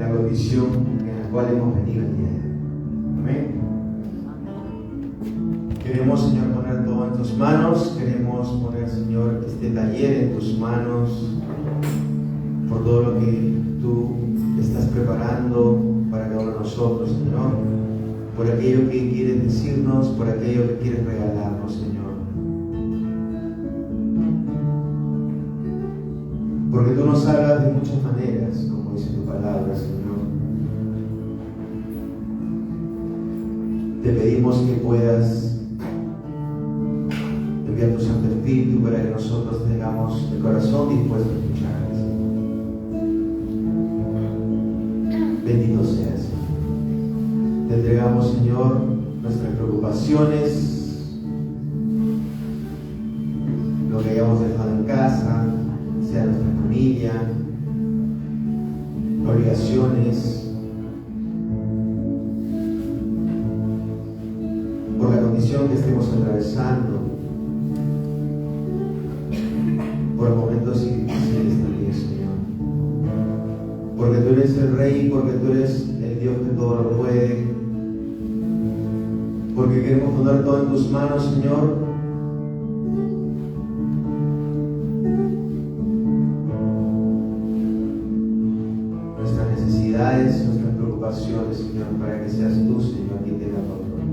la condición en la cual hemos venido el día de hoy. Amén. Queremos, Señor, poner todo en tus manos. Queremos poner, Señor, este taller en tus manos por todo lo que tú estás preparando para cada uno de nosotros, Señor, por aquello que quieres decirnos, por aquello que quieres regalarnos, Señor. Porque tú nos hablas de muchas maneras, como dice tu palabra, Señor. Te pedimos que puedas enviar tu Santo Espíritu para que nosotros tengamos el corazón dispuesto a escuchar. Bendito seas, Señor. Te entregamos, Señor, nuestras preocupaciones, lo que hayamos dejado en casa, sea nuestra familia, obligaciones, por la condición que estemos atravesando, por momentos difíciles también, Señor. Porque tú eres el Rey, porque tú eres el Dios que todo lo puede, porque queremos poner todo en tus manos, Señor. Nuestras preocupaciones, Señor, para que seas tú, Señor, quien tenga control.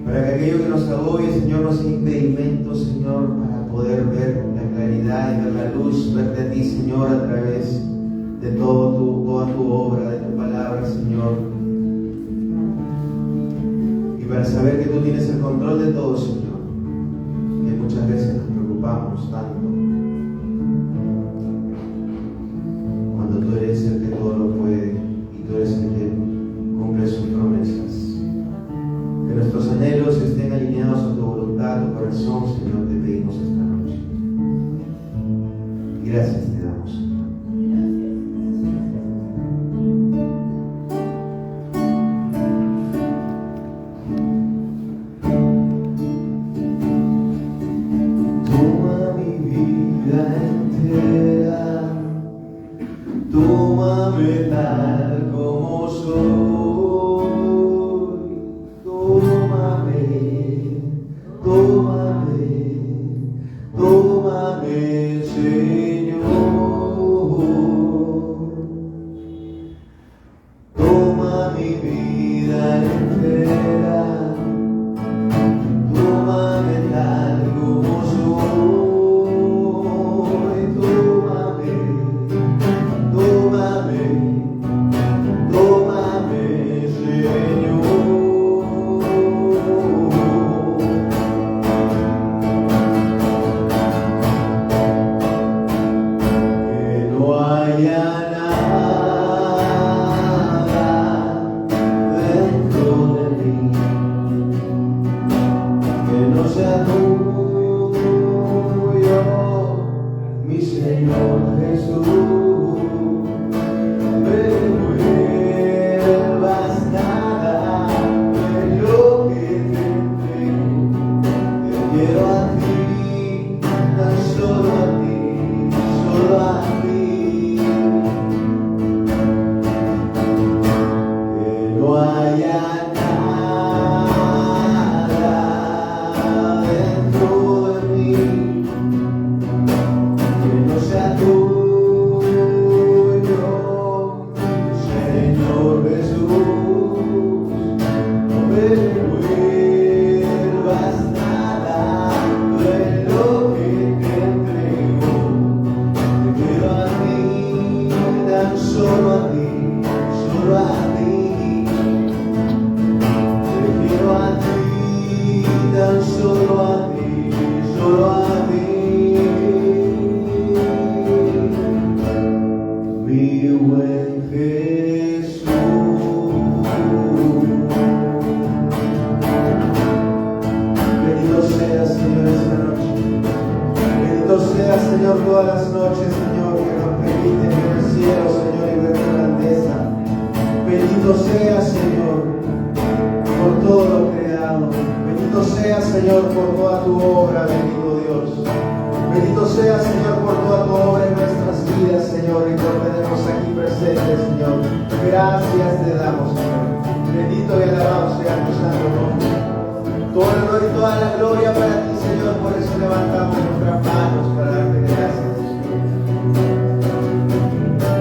Para que aquello que nos agobie, Señor, no sea impedimento, Señor, para poder ver la claridad y ver la luz, verte a ti, Señor, a través de toda tu obra, de tu palabra, Señor. Y para saber que tú tienes el control de todo, Señor, que muchas veces nos preocupamos tanto. Tú eres el que todo lo puede y tú eres el que cumple sus promesas. Que nuestros anhelos estén alineados a tu voluntad, a tu corazón, Señor, te pedimos esta noche. Gracias te damos, Señor. Toma mi vida entera. Tómame tal como soy, tómame, tómame, tómame, Señor. Toma mi vida entera, tómame tal como soy. Señor, todas las noches, Señor, que nos permite ver el cielo, Señor, y ver tu grandeza. Bendito sea, Señor, por todo lo creado. Bendito sea, Señor, por toda tu obra, bendito Dios. Bendito sea, Señor, por toda tu obra en nuestras vidas, Señor, y por tenernos aquí presentes. gloria para ti, Señor. Por eso levantamos nuestras manos para darte gracias.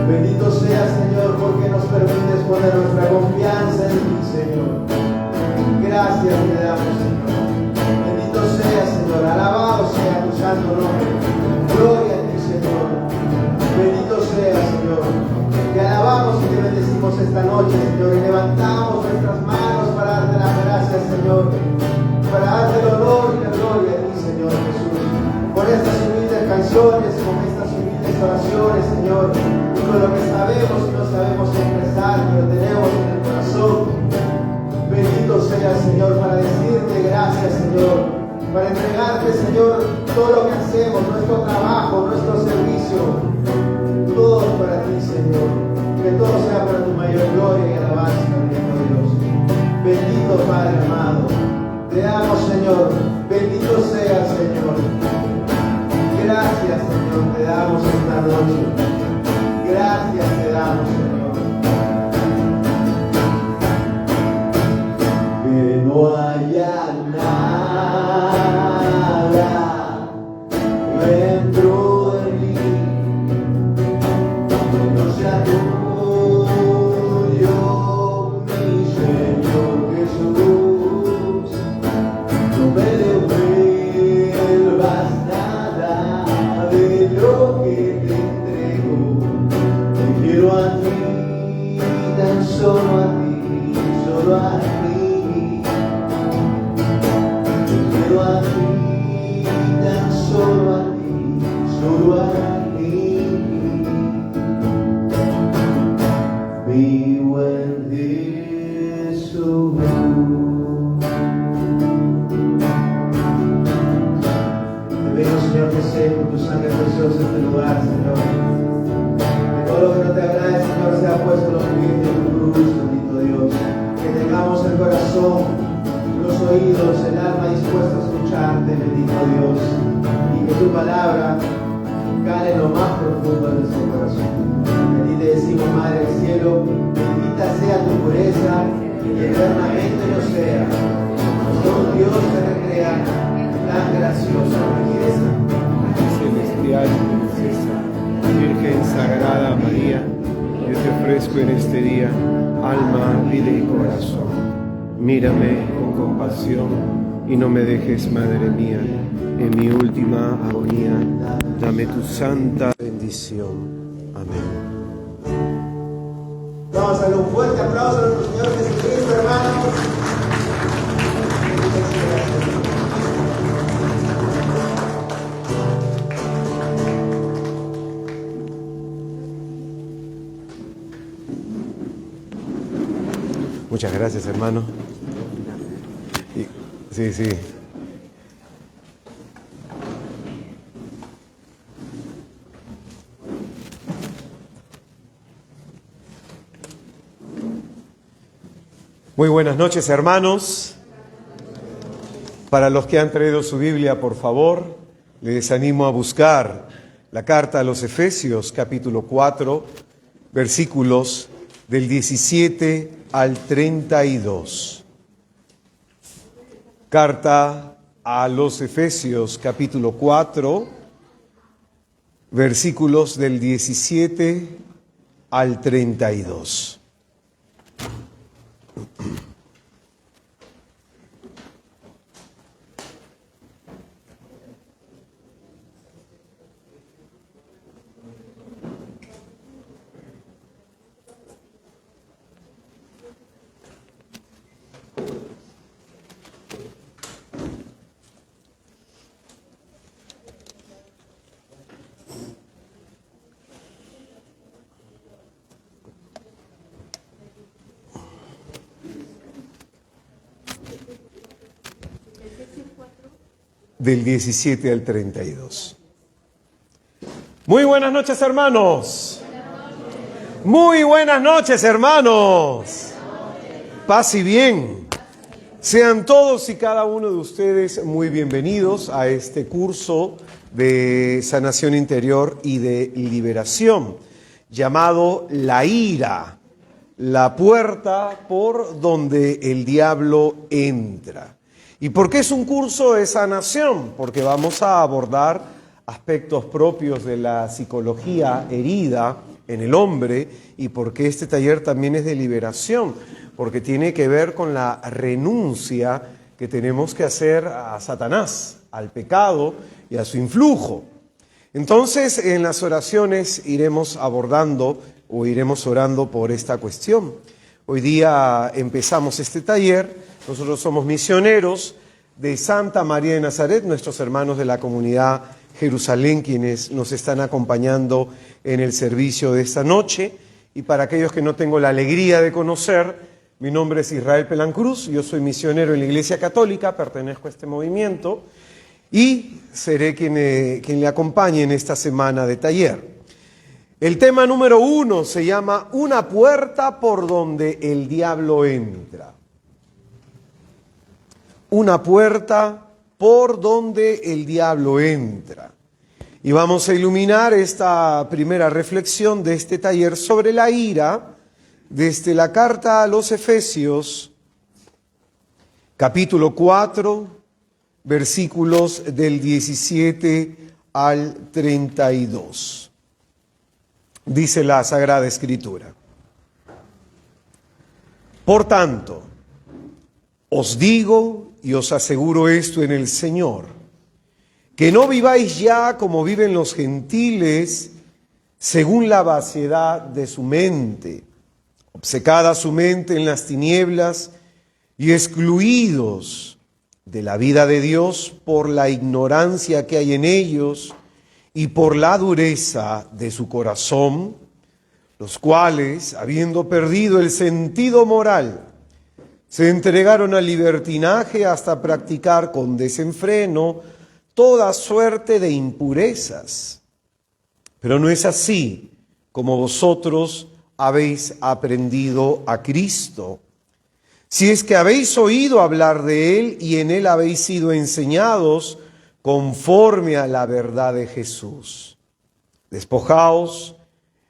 Bendito sea, Señor, porque nos permites poner nuestra confianza en ti, Señor. Gracias te damos, Señor. Bendito sea, Señor. Alabado sea tu santo nombre. Gloria a ti, Señor. Bendito sea, Señor. Te alabamos y te bendecimos esta noche, Señor. Y levantamos nuestras manos para darte las gracias, Señor. Para darte el honor y la gloria a ti, Señor Jesús. Con estas humildes canciones, con estas humildes oraciones, Señor. Y con lo que sabemos y no sabemos expresar, que lo tenemos en el corazón. Bendito sea, Señor, para decirte gracias, Señor. Para entregarte, Señor, todo lo que hacemos, nuestro trabajo, nuestro servicio. Todo para ti, Señor. Que todo sea para tu mayor gloria y alabanza, bendito Dios. Bendito Padre amado. Te amo, Señor. Bendito sea, Señor. Gracias, Señor, te damos esta noche. Gracias te damos, Señor. Que no haya nada dentro de mí que no sea tuyo, mi Señor Jesús. No me devuelvas nada de lo que te entrego. Te quiero a ti, tan solo a ti, solo a ti. A ti, tan solo a ti, solo a ti, mi buen Jesús. Te pido, Señor, que sea con tu sangre preciosa en este lugar, Señor. Que todo lo que no te agrade, Señor, sea puesto en los pies de tu cruz, bendito Dios. Que tengamos el corazón, los oídos, el alma dispuesta a escucharte, bendito Dios, y que tu palabra cale en lo más profundo de nuestro corazón. Y te decimos, Madre del cielo, bendita sea tu pureza y eternamente lo sea. Todo Dios te recrea tan graciosa belleza. Celestial princesa, Virgen Sagrada María, yo te ofrezco en este día alma, vida y corazón. Mírame con compasión y no me dejes, Madre mía, en mi última agonía. Dame tu santa bendición. Amén. Vamos a darle un fuerte aplauso a nuestro Señor Jesucristo, hermanos. Muchas gracias, hermano. Sí, sí. Muy buenas noches, hermanos. Para los que han traído su Biblia, por favor, les animo a buscar la carta a los Efesios, capítulo 4, versículos del 17 al 32. Carta a los Efesios, capítulo 4, versículos del 17 al 32. Del 17 al 32. Muy buenas noches, hermanos. Muy buenas noches, hermanos. Paz y bien. Sean todos y cada uno de ustedes muy bienvenidos a este curso de sanación interior y de liberación, llamado La ira, la puerta por donde el diablo entra. ¿Y por qué es un curso de sanación? Porque vamos a abordar aspectos propios de la psicología herida en el hombre, y porque este taller también es de liberación, porque tiene que ver con la renuncia que tenemos que hacer a Satanás, al pecado y a su influjo. Entonces, en las oraciones iremos abordando o iremos orando por esta cuestión. Hoy día empezamos este taller. Nosotros somos misioneros de Santa María de Nazaret, nuestros hermanos de la comunidad Jerusalén, quienes nos están acompañando en el servicio de esta noche. Y para aquellos que no tengo la alegría de conocer, mi nombre es Israel Pelancruz, yo soy misionero en la Iglesia Católica, pertenezco a este movimiento y seré quien le acompañe en esta semana de taller. El tema número 1 se llama Una puerta por donde el diablo entra. Una puerta por donde el diablo entra. Y vamos a iluminar esta primera reflexión de este taller sobre la ira desde la carta a los Efesios, capítulo 4, versículos del 17 al 32. Dice la Sagrada Escritura: Por tanto, os digo y os aseguro esto en el Señor, que no viváis ya como viven los gentiles, según la vaciedad de su mente, obcecada su mente en las tinieblas y excluidos de la vida de Dios por la ignorancia que hay en ellos y por la dureza de su corazón, los cuales, habiendo perdido el sentido moral, se entregaron al libertinaje hasta practicar con desenfreno toda suerte de impurezas. Pero no es así como vosotros habéis aprendido a Cristo. Si es que habéis oído hablar de Él y en Él habéis sido enseñados conforme a la verdad de Jesús. Despojaos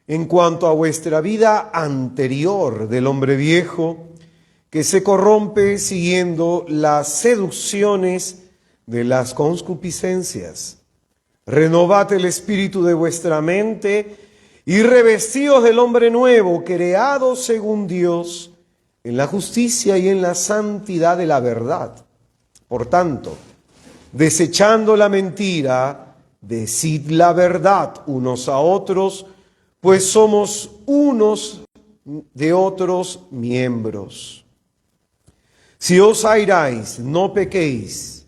en cuanto a vuestra vida anterior del hombre viejo, que se corrompe siguiendo las seducciones de las concupiscencias. Renovad el espíritu de vuestra mente y revestíos del hombre nuevo, creado según Dios, en la justicia y en la santidad de la verdad. Por tanto, desechando la mentira, decid la verdad unos a otros, pues somos unos de otros miembros. Si os airáis, no pequéis,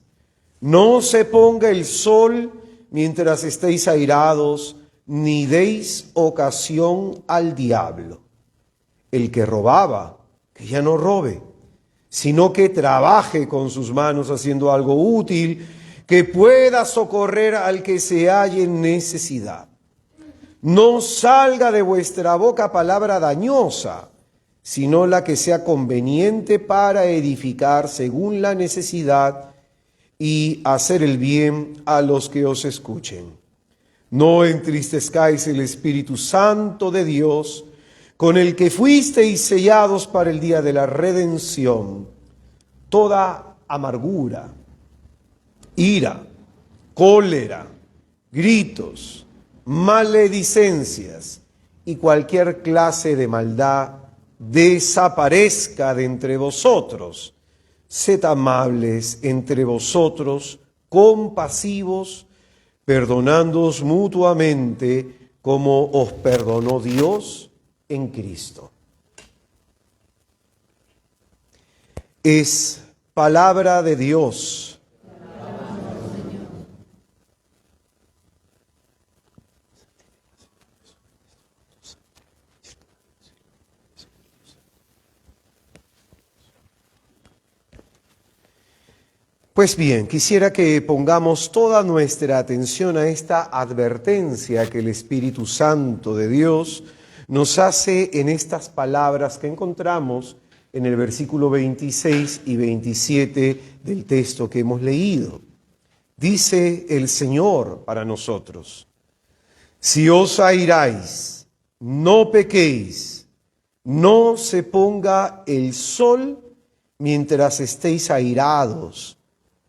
no se ponga el sol mientras estéis airados, ni deis ocasión al diablo. El que robaba, que ya no robe, sino que trabaje con sus manos haciendo algo útil, que pueda socorrer al que se halle en necesidad. No salga de vuestra boca palabra dañosa, sino la que sea conveniente para edificar según la necesidad y hacer el bien a los que os escuchen. No entristezcáis el Espíritu Santo de Dios, con el que fuisteis sellados para el día de la redención. Toda amargura, ira, cólera, gritos, maledicencias y cualquier clase de maldad desaparezca de entre vosotros. Sed amables entre vosotros, compasivos, perdonándoos mutuamente, como os perdonó Dios en Cristo. Es palabra de Dios. Pues bien, quisiera que pongamos toda nuestra atención a esta advertencia que el Espíritu Santo de Dios nos hace en estas palabras que encontramos en el versículo 26 y 27 del texto que hemos leído. Dice el Señor para nosotros: si os airáis, no pequéis, no se ponga el sol mientras estéis airados,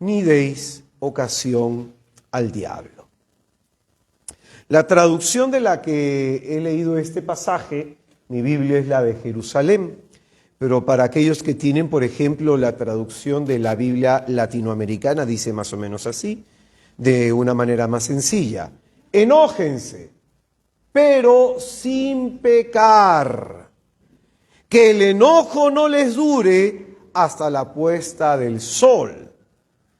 ni deis ocasión al diablo. La traducción de la que he leído este pasaje, mi Biblia es la de Jerusalén, pero para aquellos que tienen, por ejemplo, la traducción de la Biblia latinoamericana, dice más o menos así, de una manera más sencilla. Enójense, pero sin pecar. Que el enojo no les dure hasta la puesta del sol.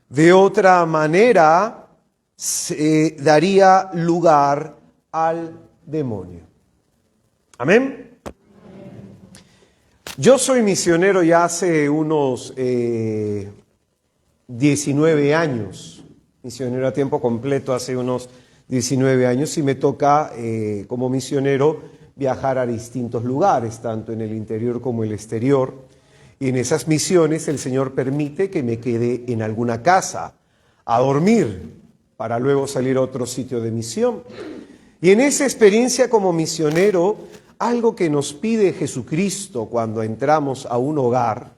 De otra manera, se daría lugar al demonio. Amén. Yo soy misionero ya hace unos 19 años, misionero a tiempo completo hace unos 19 años y me toca como misionero viajar a distintos lugares, tanto en el interior como el exterior. Y en esas misiones el Señor permite que me quede en alguna casa a dormir para luego salir a otro sitio de misión. Y en esa experiencia como misionero, algo que nos pide Jesucristo cuando entramos a un hogar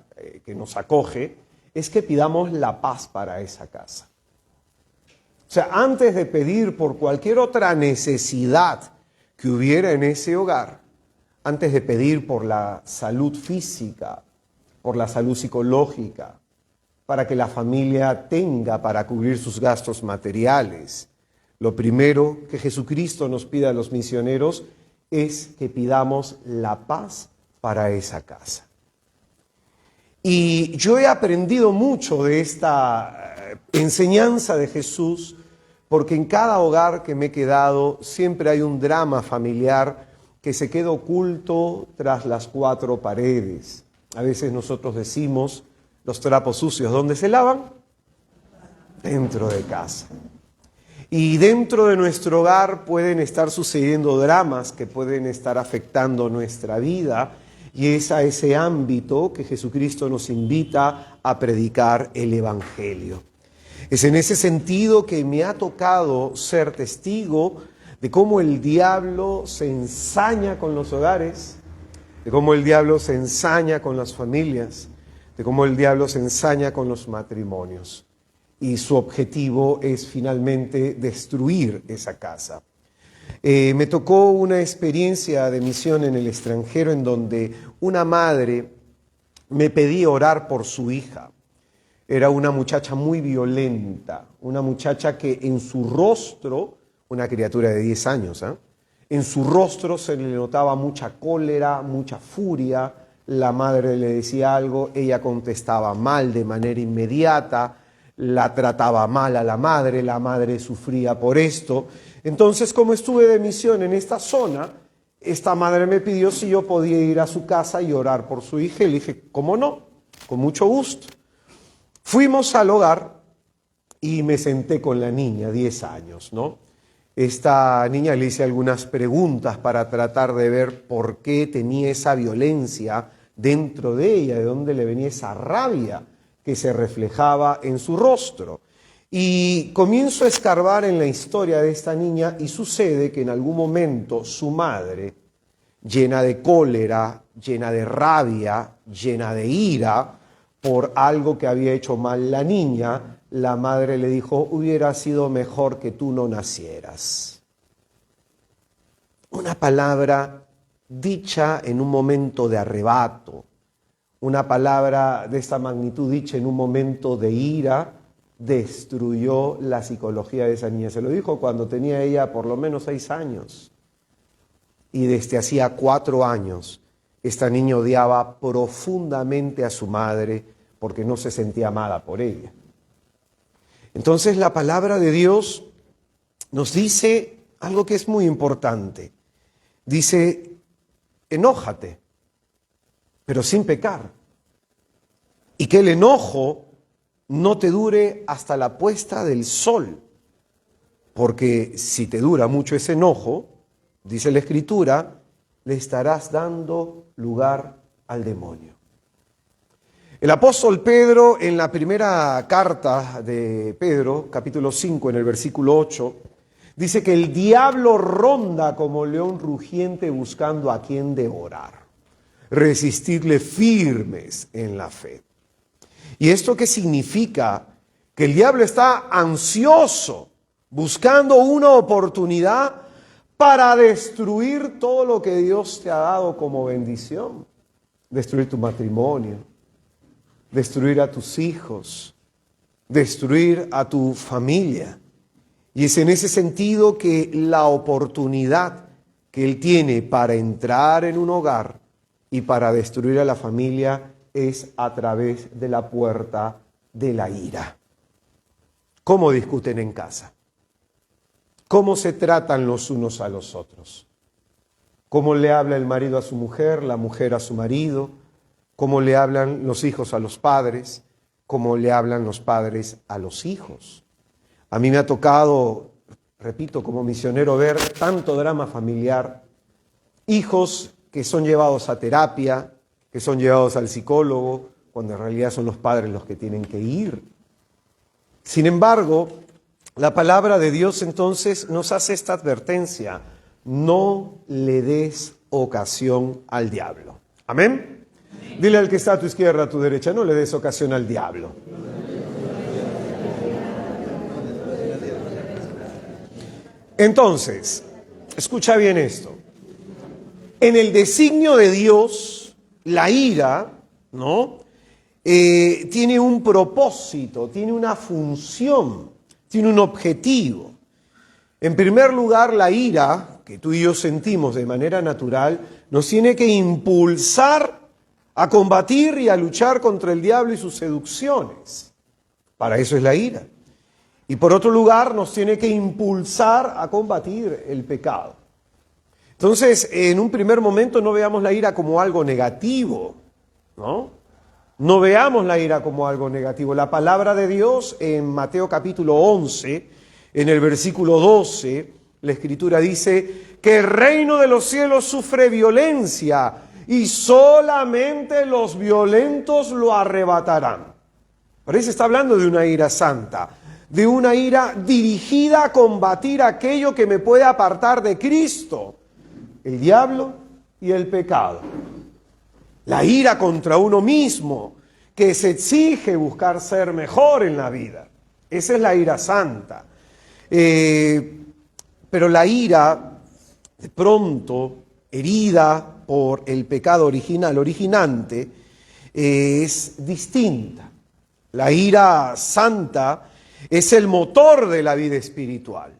que nos acoge, es que pidamos la paz para esa casa. O sea, antes de pedir por cualquier otra necesidad que hubiera en ese hogar, antes de pedir por la salud física, por la salud psicológica, para que la familia tenga para cubrir sus gastos materiales, lo primero que Jesucristo nos pide a los misioneros es que pidamos la paz para esa casa. Y yo he aprendido mucho de esta enseñanza de Jesús, porque en cada hogar que me he quedado siempre hay un drama familiar que se queda oculto tras las cuatro paredes. A veces nosotros decimos, los trapos sucios, ¿dónde se lavan? Dentro de casa. Y dentro de nuestro hogar pueden estar sucediendo dramas que pueden estar afectando nuestra vida, y es a ese ámbito que Jesucristo nos invita a predicar el Evangelio. Es en ese sentido que me ha tocado ser testigo de cómo el diablo se ensaña con los hogares, de cómo el diablo se ensaña con las familias, de cómo el diablo se ensaña con los matrimonios. Y su objetivo es finalmente destruir esa casa. Me tocó una experiencia de misión en el extranjero en donde una madre me pedía orar por su hija. Era una muchacha muy violenta, una muchacha que en su rostro, una criatura de 10 años, en su rostro se le notaba mucha cólera, mucha furia. La madre le decía algo, ella contestaba mal de manera inmediata, la trataba mal a la madre sufría por esto. Entonces, como estuve de misión en esta zona, esta madre me pidió si yo podía ir a su casa y orar por su hija, y le dije, ¿cómo no? Con mucho gusto. Fuimos al hogar y me senté con la niña, 10 años, ¿no? Esta niña le hice algunas preguntas para tratar de ver por qué tenía esa violencia dentro de ella, de dónde le venía esa rabia que se reflejaba en su rostro. Y comienzo a escarbar en la historia de esta niña y sucede que en algún momento su madre, llena de cólera, llena de rabia, llena de ira por algo que había hecho mal la niña, la madre le dijo, hubiera sido mejor que tú no nacieras. Una palabra dicha en un momento de arrebato, una palabra de esta magnitud dicha en un momento de ira, destruyó la psicología de esa niña. Se lo dijo cuando tenía ella por lo menos 6 años. Y desde hacía 4 años, esta niña odiaba profundamente a su madre porque no se sentía amada por ella. Entonces la palabra de Dios nos dice algo que es muy importante. Dice, enójate, pero sin pecar. Y que el enojo no te dure hasta la puesta del sol. Porque si te dura mucho ese enojo, dice la Escritura, le estarás dando lugar al demonio. El apóstol Pedro, en la primera carta de Pedro, capítulo 5, en el versículo 8, dice que el diablo ronda como león rugiente buscando a quien devorar. Resistirle firmes en la fe. ¿Y esto qué significa? que el diablo está ansioso, buscando una oportunidad para destruir todo lo que Dios te ha dado como bendición. Destruir tu matrimonio, destruir a tus hijos, destruir a tu familia. Y es en ese sentido que la oportunidad que él tiene para entrar en un hogar y para destruir a la familia es a través de la puerta de la ira. ¿Cómo discuten en casa? ¿Cómo se tratan los unos a los otros? ¿Cómo le habla el marido a su mujer, la mujer a su marido? ¿Cómo le hablan los hijos a los padres? ¿Cómo le hablan los padres a los hijos? A mí me ha tocado, repito, como misionero, ver tanto drama familiar. Hijos que son llevados a terapia, que son llevados al psicólogo, cuando en realidad son los padres los que tienen que ir. Sin embargo, la palabra de Dios entonces nos hace esta advertencia: no le des ocasión al diablo. ¿Amén? Dile al que está a tu izquierda, a tu derecha, no le des ocasión al diablo. Entonces, escucha bien esto. En el designio de Dios, la ira, ¿no? Tiene un propósito, tiene una función, tiene un objetivo. En primer lugar, la ira, que tú y yo sentimos de manera natural, nos tiene que impulsar a combatir y a luchar contra el diablo y sus seducciones. Para eso es la ira. Y por otro lugar, nos tiene que impulsar a combatir el pecado. Entonces, en un primer momento no veamos la ira como algo negativo, ¿no? No veamos la ira como algo negativo. La palabra de Dios en Mateo capítulo 11, en el versículo 12, la Escritura dice que el reino de los cielos sufre violencia y solamente los violentos lo arrebatarán. Por eso está hablando de una ira santa, de una ira dirigida a combatir aquello que me puede apartar de Cristo, el diablo y el pecado. La ira contra uno mismo, que se exige buscar ser mejor en la vida. Esa es la ira santa. Pero la ira, de pronto, herida por el pecado originante, es distinta. La ira santa es el motor de la vida espiritual.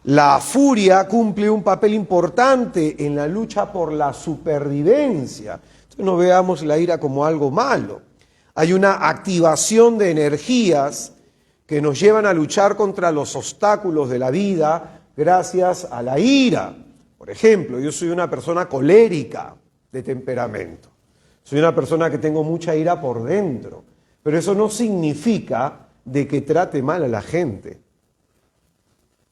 La furia cumple un papel importante en la lucha por la supervivencia. Entonces no veamos la ira como algo malo. Hay una activación de energías que nos llevan a luchar contra los obstáculos de la vida gracias a la ira. Por ejemplo, yo soy una persona colérica de temperamento. Soy una persona que tengo mucha ira por dentro. Pero eso no significa de que trate mal a la gente.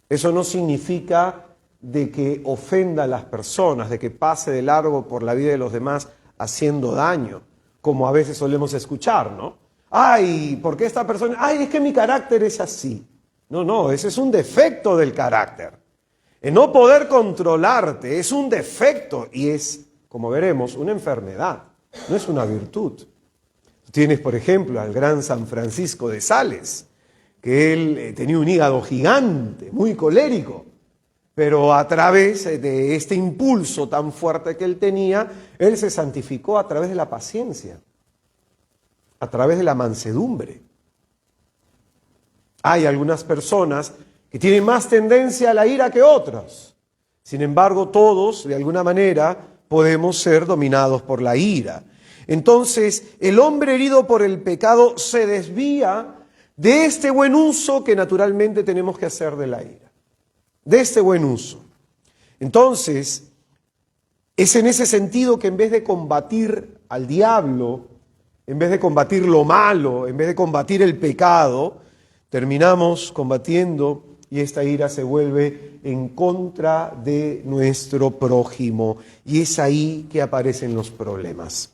Eso no significa de que ofenda a las personas, de que pase de largo por la vida de los demás haciendo daño, como a veces solemos escuchar, ¿no? Ay, ¿por qué esta persona? Ay, es que mi carácter es así. No, ese es un defecto del carácter. El no poder controlarte es un defecto y es, como veremos, una enfermedad, no es una virtud. Tienes, por ejemplo, al gran San Francisco de Sales, que él tenía un hígado gigante, muy colérico, pero a través de este impulso tan fuerte que él tenía, él se santificó a través de la paciencia, a través de la mansedumbre. Hay algunas personas que tienen más tendencia a la ira que otras. Sin embargo, todos, de alguna manera, podemos ser dominados por la ira. Entonces, el hombre herido por el pecado se desvía de este buen uso que naturalmente tenemos que hacer de la ira. De este buen uso. Entonces, es en ese sentido que en vez de combatir al diablo, en vez de combatir lo malo, en vez de combatir el pecado, terminamos combatiendo y esta ira se vuelve en contra de nuestro prójimo. Y es ahí que aparecen los problemas.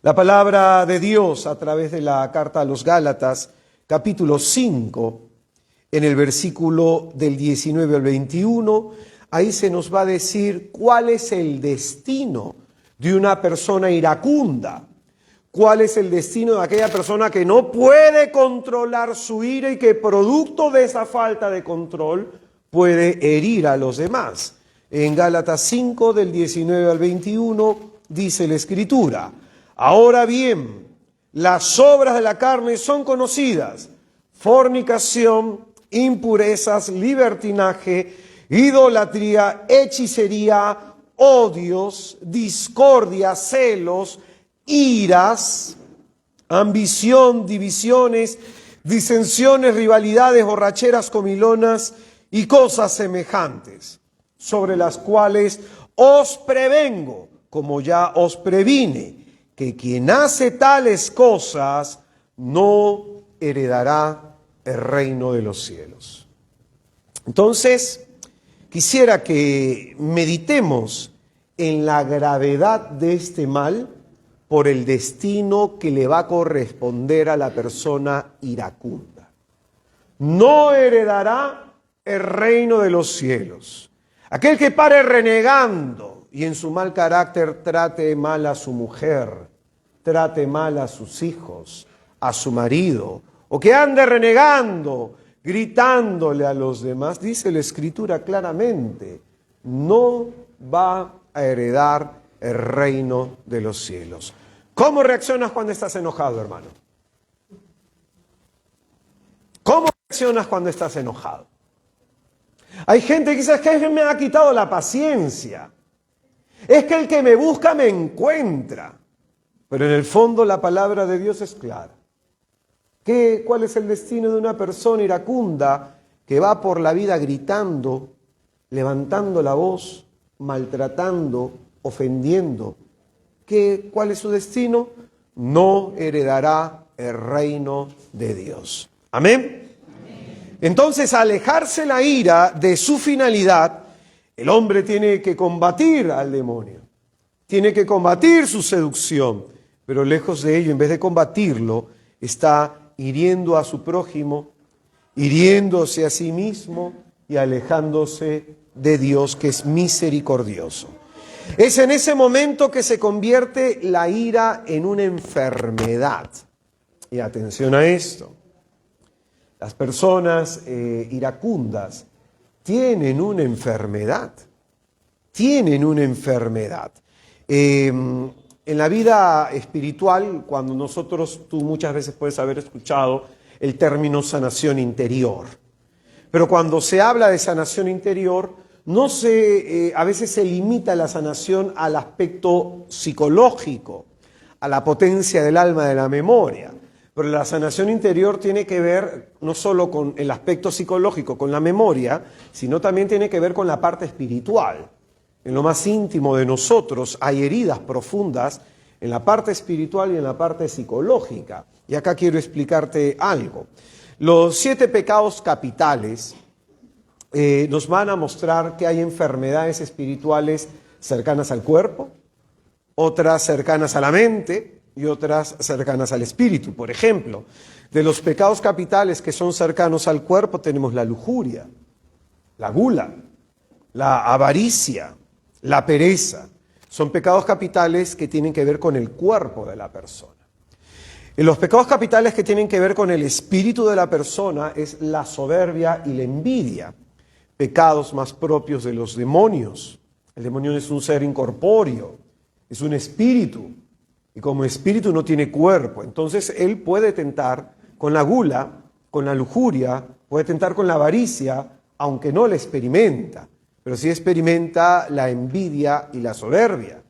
La palabra de Dios a través de la carta a los Gálatas, capítulo 5, en el versículo del 19 al 21, ahí se nos va a decir cuál es el destino de una persona iracunda, cuál es el destino de aquella persona que no puede controlar su ira y que producto de esa falta de control puede herir a los demás. En Gálatas 5, del 19 al 21, dice la Escritura: ahora bien, las obras de la carne son conocidas: fornicación, impurezas, libertinaje, idolatría, hechicería, odios, discordia, celos, iras, ambición, divisiones, disensiones, rivalidades, borracheras comilonas y cosas semejantes, sobre las cuales os prevengo, como ya os previne, que quien hace tales cosas no heredará el reino de los cielos. Entonces, quisiera que meditemos en la gravedad de este mal por el destino que le va a corresponder a la persona iracunda. No heredará el reino de los cielos. Aquel que pare renegando y en su mal carácter trate mal a su mujer, trate mal a sus hijos, a su marido, o que ande renegando, gritándole a los demás, dice la Escritura claramente, no va a heredar el reino de los cielos. ¿Cómo reaccionas cuando estás enojado, hermano? ¿Cómo reaccionas cuando estás enojado? Hay gente que dice, es que me ha quitado la paciencia. Es que el que me busca me encuentra. Pero en el fondo la palabra de Dios es clara. ¿Cuál es el destino de una persona iracunda que va por la vida gritando, levantando la voz, maltratando, ofendiendo? ¿Cuál es su destino? No heredará el reino de Dios. ¿Amén? Entonces, alejarse la ira de su finalidad, el hombre tiene que combatir al demonio, tiene que combatir su seducción, pero lejos de ello, en vez de combatirlo, está hiriendo a su prójimo, hiriéndose a sí mismo y alejándose de Dios, que es misericordioso. Es en ese momento que se convierte la ira en una enfermedad. Y atención a esto. Las personas iracundas tienen una enfermedad. Tienen una enfermedad. En la vida espiritual, cuando tú muchas veces puedes haber escuchado el término sanación interior. Pero cuando se habla de sanación interior, a veces se limita la sanación al aspecto psicológico, a la potencia del alma, de la memoria. Pero la sanación interior tiene que ver no solo con el aspecto psicológico, con la memoria, sino también tiene que ver con la parte espiritual. En lo más íntimo de nosotros hay heridas profundas en la parte espiritual y en la parte psicológica. Y acá quiero explicarte algo. Los 7 pecados capitales nos van a mostrar que hay enfermedades espirituales cercanas al cuerpo, otras cercanas a la mente y otras cercanas al espíritu. Por ejemplo, de los pecados capitales que son cercanos al cuerpo tenemos la lujuria, la gula, la avaricia, la pereza. Son pecados capitales que tienen que ver con el cuerpo de la persona. Y los pecados capitales que tienen que ver con el espíritu de la persona es la soberbia y la envidia. Pecados más propios de los demonios. El demonio es un ser incorpóreo, es un espíritu. Y como espíritu no tiene cuerpo. Entonces él puede tentar con la gula, con la lujuria, puede tentar con la avaricia, aunque no la experimenta. Pero sí experimenta la envidia y la soberbia.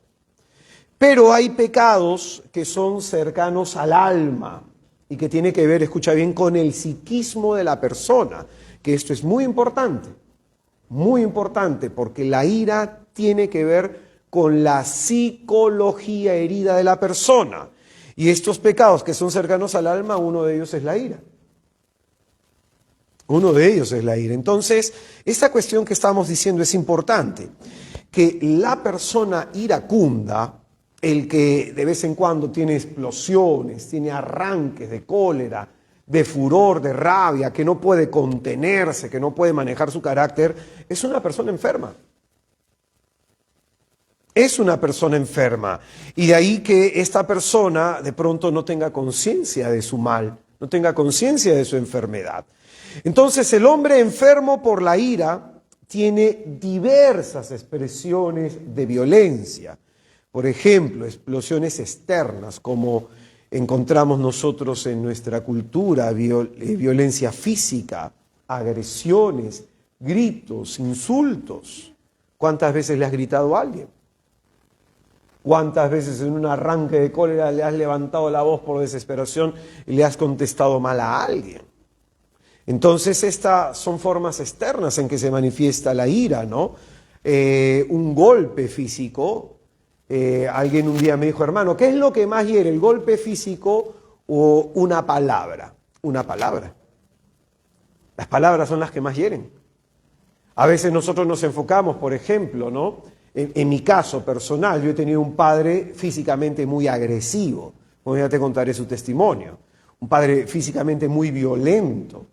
Pero hay pecados que son cercanos al alma y que tiene que ver, escucha bien, con el psiquismo de la persona. Que esto es muy importante porque la ira tiene que ver con la psicología herida de la persona. Y estos pecados que son cercanos al alma, uno de ellos es la ira. Uno de ellos es la ira. Entonces, esta cuestión que estamos diciendo es importante. Que la persona iracunda, el que de vez en cuando tiene explosiones, tiene arranques de cólera, de furor, de rabia, que no puede contenerse, que no puede manejar su carácter, es una persona enferma. es una persona enferma. Y de ahí que esta persona de pronto no tenga conciencia de su mal, no tenga conciencia de su enfermedad. Entonces el hombre enfermo por la ira tiene diversas expresiones de violencia. Por ejemplo, explosiones externas, como encontramos nosotros en nuestra cultura, violencia física, agresiones, gritos, insultos. ¿Cuántas veces le has gritado a alguien? ¿Cuántas veces en un arranque de cólera le has levantado la voz por desesperación y le has contestado mal a alguien? Entonces estas son formas externas en que se manifiesta la ira, ¿no? Un golpe físico. Alguien un día me dijo, hermano, ¿qué es lo que más hiere, el golpe físico o una palabra? Una palabra. Las palabras son las que más hieren. A veces nosotros nos enfocamos, por ejemplo, ¿no? En mi caso personal, yo he tenido un padre físicamente muy agresivo. Bueno, ya te contaré su testimonio. Un padre físicamente muy violento.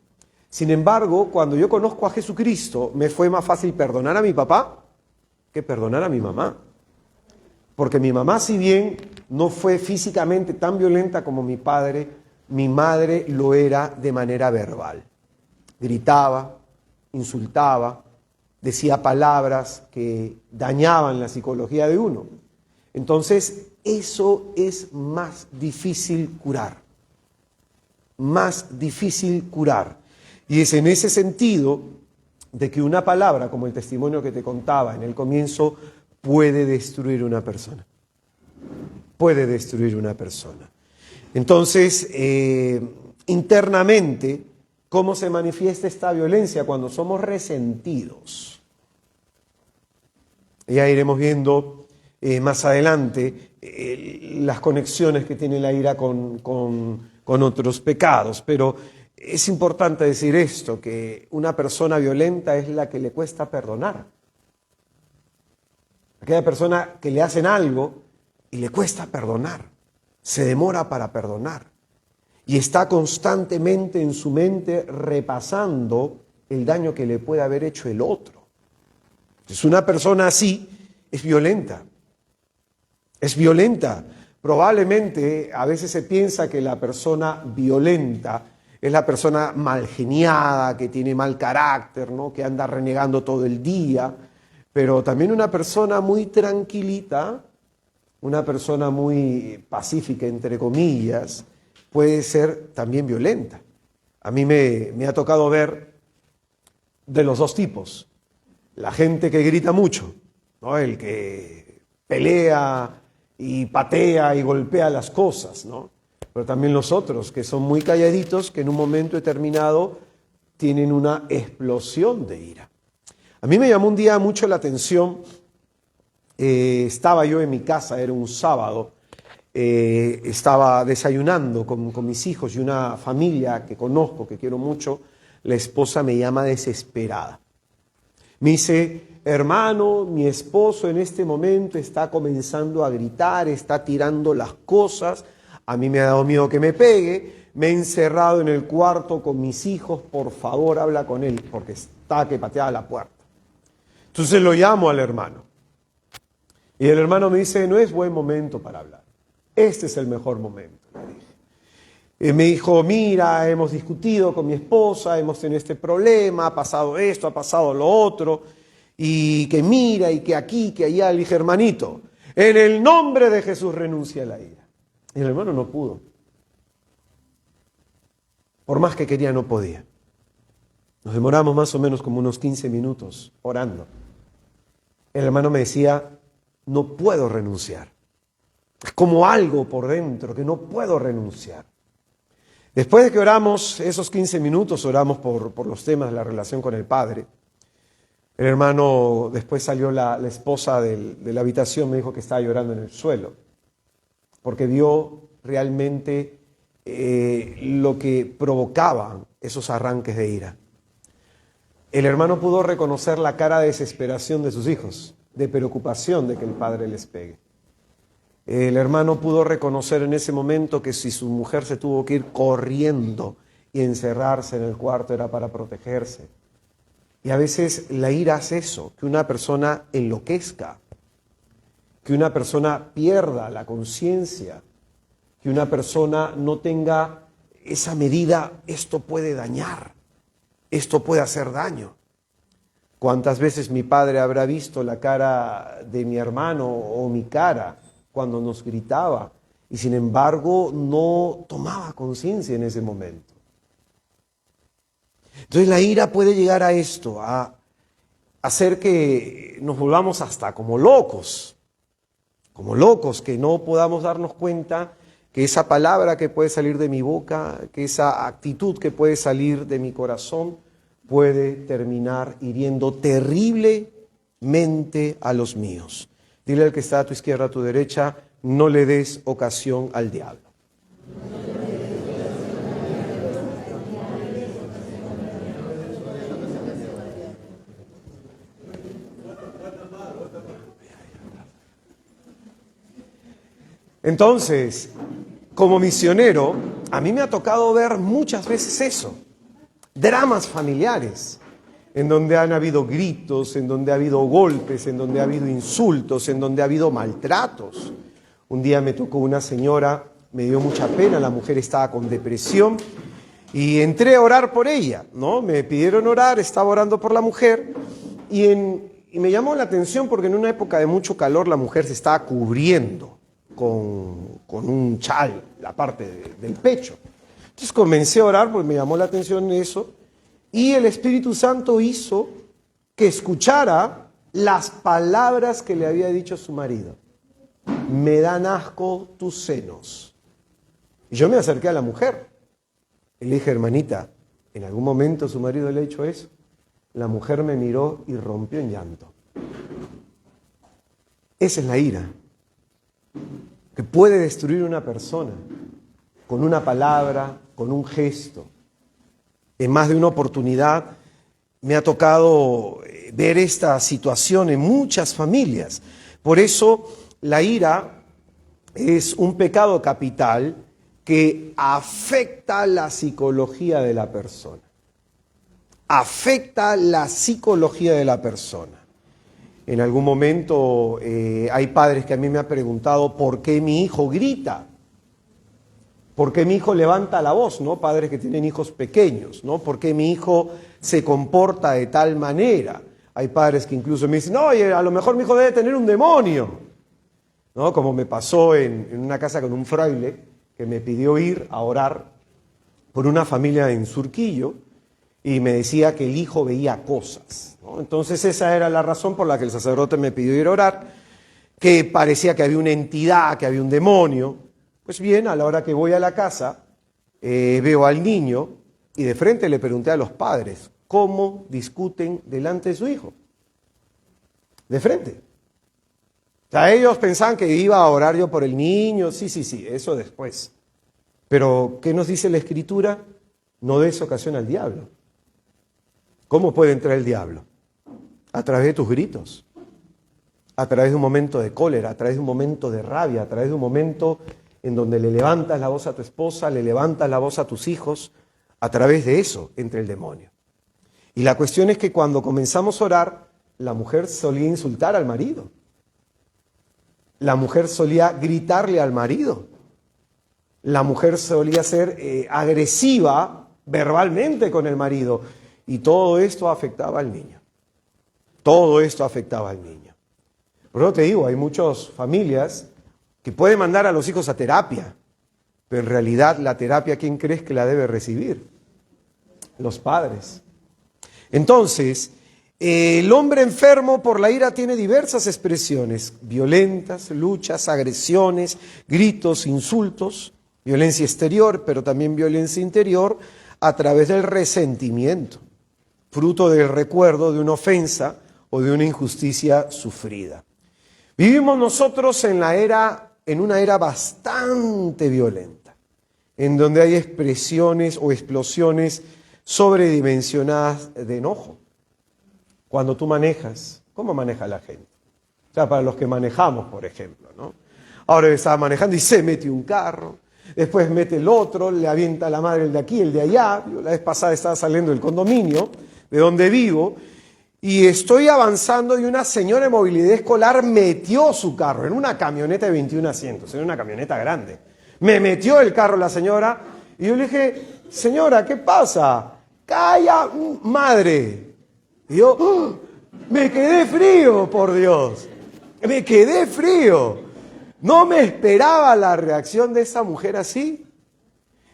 Sin embargo, cuando yo conozco a Jesucristo, me fue más fácil perdonar a mi papá que perdonar a mi mamá. Porque mi mamá, si bien no fue físicamente tan violenta como mi padre, mi madre lo era de manera verbal. Gritaba, insultaba, decía palabras que dañaban la psicología de uno. Entonces, eso es más difícil curar. Más difícil curar. Y es en ese sentido de que una palabra, como el testimonio que te contaba en el comienzo, puede destruir una persona. Puede destruir una persona. Entonces, internamente, ¿cómo se manifiesta esta violencia? Cuando somos resentidos. Ya iremos viendo más adelante las conexiones que tiene la ira con otros pecados. Pero es importante decir esto, que una persona violenta es la que le cuesta perdonar. Aquella persona que le hacen algo y le cuesta perdonar, se demora para perdonar y está constantemente en su mente repasando el daño que le puede haber hecho el otro. Entonces, una persona así es violenta. Es violenta. Probablemente a veces se piensa que la persona violenta es la persona mal geniada, que tiene mal carácter, ¿no? Que anda renegando todo el día. Pero también una persona muy tranquilita, una persona muy pacífica, entre comillas, puede ser también violenta. A mí me ha tocado ver de los dos tipos. La gente que grita mucho, ¿no? El que pelea y patea y golpea las cosas, ¿no? Pero también los otros, que son muy calladitos, que en un momento determinado tienen una explosión de ira. A mí me llamó un día mucho la atención, estaba yo en mi casa, era un sábado, estaba desayunando con mis hijos y una familia que conozco, que quiero mucho. La esposa me llama desesperada. Me dice, hermano, mi esposo en este momento está comenzando a gritar, está tirando las cosas, a mí me ha dado miedo que me pegue, me he encerrado en el cuarto con mis hijos, por favor habla con él, porque está que pateaba la puerta. Entonces lo llamo al hermano. Y el hermano me dice, no es buen momento para hablar. Este es el mejor momento, le dije. Y me dijo, mira, hemos discutido con mi esposa, hemos tenido este problema, ha pasado esto, ha pasado lo otro, y que mira, y que aquí, que allá. Le dije, hermanito, en el nombre de Jesús renuncia a la ira. Y el hermano no pudo. Por más que quería, no podía. Nos demoramos más o menos como unos 15 minutos orando. El hermano me decía, no puedo renunciar. Es como algo por dentro que no puedo renunciar. Después de que oramos esos 15 minutos, oramos por los temas de la relación con el Padre. El hermano, después salió la esposa de la habitación, me dijo que estaba llorando en el suelo, porque vio realmente lo que provocaban esos arranques de ira. El hermano pudo reconocer la cara de desesperación de sus hijos, de preocupación de que el padre les pegue. El hermano pudo reconocer en ese momento que si su mujer se tuvo que ir corriendo y encerrarse en el cuarto era para protegerse. Y a veces la ira hace eso, que una persona enloquezca. que una persona pierda la conciencia, que una persona no tenga esa medida, esto puede dañar, esto puede hacer daño. ¿Cuántas veces mi padre habrá visto la cara de mi hermano o mi cara cuando nos gritaba y sin embargo no tomaba conciencia en ese momento? Entonces la ira puede llegar a esto, a hacer que nos volvamos hasta como locos, que no podamos darnos cuenta que esa palabra que puede salir de mi boca, que esa actitud que puede salir de mi corazón, puede terminar hiriendo terriblemente a los míos. Dile al que está a tu izquierda, a tu derecha, no le des ocasión al diablo. Entonces, como misionero, a mí me ha tocado ver muchas veces eso. Dramas familiares, en donde han habido gritos, en donde ha habido golpes, en donde ha habido insultos, en donde ha habido maltratos. Un día me tocó una señora, me dio mucha pena, la mujer estaba con depresión y entré a orar por ella, ¿no? Me pidieron orar, estaba orando por la mujer y me llamó la atención porque en una época de mucho calor la mujer se estaba cubriendo con un chal, la parte del pecho. Entonces comencé a orar porque me llamó la atención eso y el Espíritu Santo hizo que escuchara las palabras que le había dicho su marido. Me dan asco tus senos. Y yo me acerqué a la mujer y le dije, hermanita, ¿en algún momento su marido le ha dicho eso? La mujer me miró y rompió en llanto. Esa es la ira, que puede destruir una persona con una palabra, con un gesto. En más de una oportunidad me ha tocado ver esta situación en muchas familias. Por eso la ira es un pecado capital que afecta la psicología de la persona. Afecta la psicología de la persona. En algún momento hay padres que a mí me han preguntado ¿por qué mi hijo grita? ¿Por qué mi hijo levanta la voz? ¿No? Padres que tienen hijos pequeños, ¿no? ¿Por qué mi hijo se comporta de tal manera? Hay padres que incluso me dicen, no, oye, a lo mejor mi hijo debe tener un demonio, ¿no? Como me pasó en una casa con un fraile que me pidió ir a orar por una familia en Surquillo y me decía que el hijo veía cosas, ¿no? Entonces esa era la razón por la que el sacerdote me pidió ir a orar, que parecía que había una entidad, que había un demonio. Pues bien, a la hora que voy a la casa, veo al niño y de frente le pregunté a los padres cómo discuten delante de su hijo. De frente. O sea, ellos pensaban que iba a orar yo por el niño, sí, eso después. Pero, ¿qué nos dice la Escritura? No des ocasión al diablo. ¿Cómo puede entrar el diablo? A través de tus gritos, a través de un momento de cólera, a través de un momento de rabia, a través de un momento en donde le levantas la voz a tu esposa, le levantas la voz a tus hijos, a través de eso entra el demonio. Y la cuestión es que cuando comenzamos a orar, la mujer solía insultar al marido. La mujer solía gritarle al marido. La mujer solía ser agresiva verbalmente con el marido. Y todo esto afectaba al niño. Todo esto afectaba al niño. Por eso te digo, hay muchas familias que pueden mandar a los hijos a terapia, pero en realidad la terapia, ¿quién crees que la debe recibir? Los padres. Entonces, el hombre enfermo por la ira tiene diversas expresiones, violentas, luchas, agresiones, gritos, insultos, violencia exterior, pero también violencia interior, a través del resentimiento, fruto del recuerdo de una ofensa o de una injusticia sufrida. Vivimos nosotros en una era bastante violenta, en donde hay expresiones o explosiones sobredimensionadas de enojo. Cuando tú manejas, ¿cómo maneja la gente? O sea, para los que manejamos, por ejemplo, ¿no? Ahora estaba manejando y se mete un carro, después mete el otro, le avienta a la madre el de aquí, el de allá. Yo la vez pasada estaba saliendo del condominio, de donde vivo, y estoy avanzando y una señora de movilidad escolar metió su carro en una camioneta de 21 asientos, en una camioneta grande. Me metió el carro la señora y yo le dije, señora, ¿qué pasa? ¡Calla, madre! Y yo, ¡oh! Me quedé frío, por Dios. Me quedé frío. No me esperaba la reacción de esa mujer así.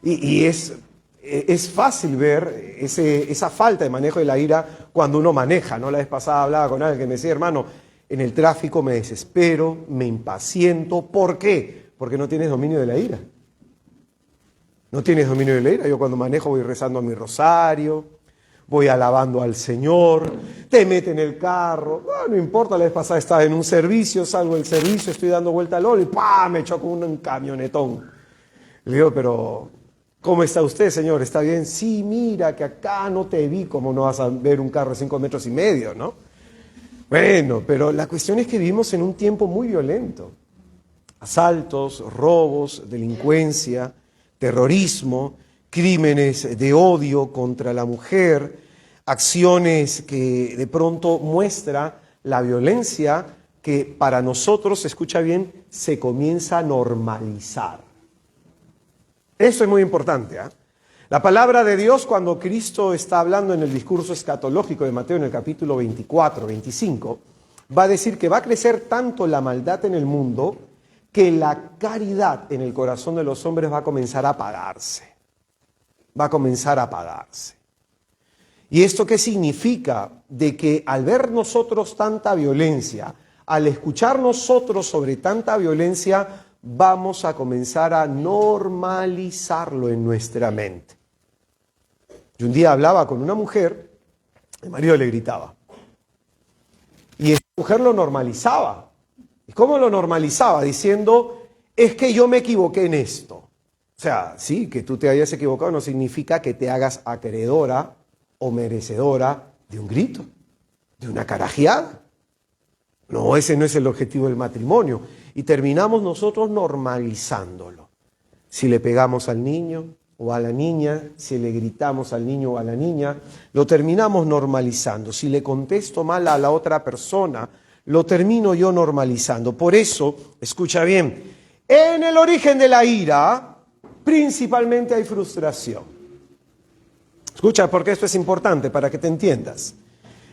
Y es fácil ver esa falta de manejo de la ira cuando uno maneja, ¿no? La vez pasada hablaba con alguien que me decía, hermano, en el tráfico me desespero, me impaciento. ¿Por qué? Porque no tienes dominio de la ira. No tienes dominio de la ira. Yo cuando manejo voy rezando a mi rosario, voy alabando al Señor, te mete en el carro, no importa, la vez pasada estaba en un servicio, salgo del servicio, estoy dando vuelta al oro y ¡pam! Me choco un camionetón. Le digo, pero ¿cómo está usted, señor? ¿Está bien? Sí, mira, que acá no te vi, ¿cómo no vas a ver un carro de 5,5 metros, ¿no? Bueno, pero la cuestión es que vivimos en un tiempo muy violento. Asaltos, robos, delincuencia, terrorismo, crímenes de odio contra la mujer, acciones que de pronto muestra la violencia que para nosotros, escucha bien, se comienza a normalizar. Eso es muy importante, ¿eh? La palabra de Dios, cuando Cristo está hablando en el discurso escatológico de Mateo en el capítulo 24, 25, va a decir que va a crecer tanto la maldad en el mundo que la caridad en el corazón de los hombres va a comenzar a apagarse. Va a comenzar a apagarse. ¿Y esto qué significa? De que al ver nosotros tanta violencia, al escuchar nosotros sobre tanta violencia, vamos a comenzar a normalizarlo en nuestra mente. Yo un día hablaba con una mujer, el marido le gritaba. Y esta mujer lo normalizaba. ¿Y cómo lo normalizaba? Diciendo, es que yo me equivoqué en esto. O sea, sí, que tú te hayas equivocado no significa que te hagas acreedora o merecedora de un grito, de una carajeada. No, ese no es el objetivo del matrimonio. Y terminamos nosotros normalizándolo. Si le pegamos al niño o a la niña, si le gritamos al niño o a la niña, lo terminamos normalizando. Si le contesto mal a la otra persona, lo termino yo normalizando. Por eso, escucha bien, en el origen de la ira, principalmente hay frustración. Escucha, porque esto es importante para que te entiendas.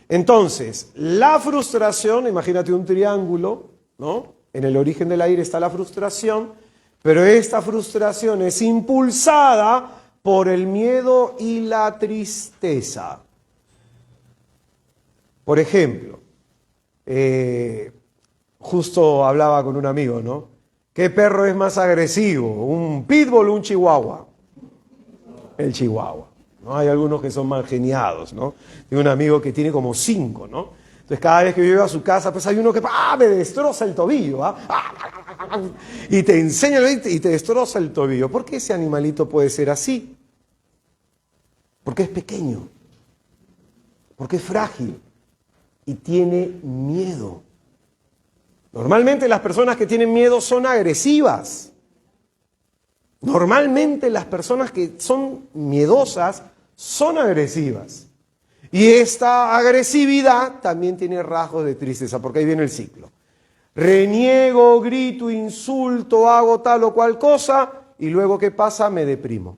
Entonces, la frustración, imagínate un triángulo, ¿no? En el origen de la ira está la frustración, pero esta frustración es impulsada por el miedo y la tristeza. Por ejemplo, justo hablaba con un amigo, ¿no? ¿Qué perro es más agresivo? ¿Un pitbull o un chihuahua? El chihuahua, ¿no? Hay algunos que son mal geniados, ¿no? Tengo un amigo que tiene como 5, ¿no? Entonces cada vez que yo llego a su casa, pues hay uno que me destroza el tobillo, y te enseña y te destroza el tobillo. ¿Por qué ese animalito puede ser así? Porque es pequeño, porque es frágil y tiene miedo. Normalmente las personas que tienen miedo son agresivas. Normalmente las personas que son miedosas son agresivas. Y esta agresividad también tiene rasgos de tristeza, porque ahí viene el ciclo. Reniego, grito, insulto, hago tal o cual cosa, y luego ¿qué pasa? Me deprimo,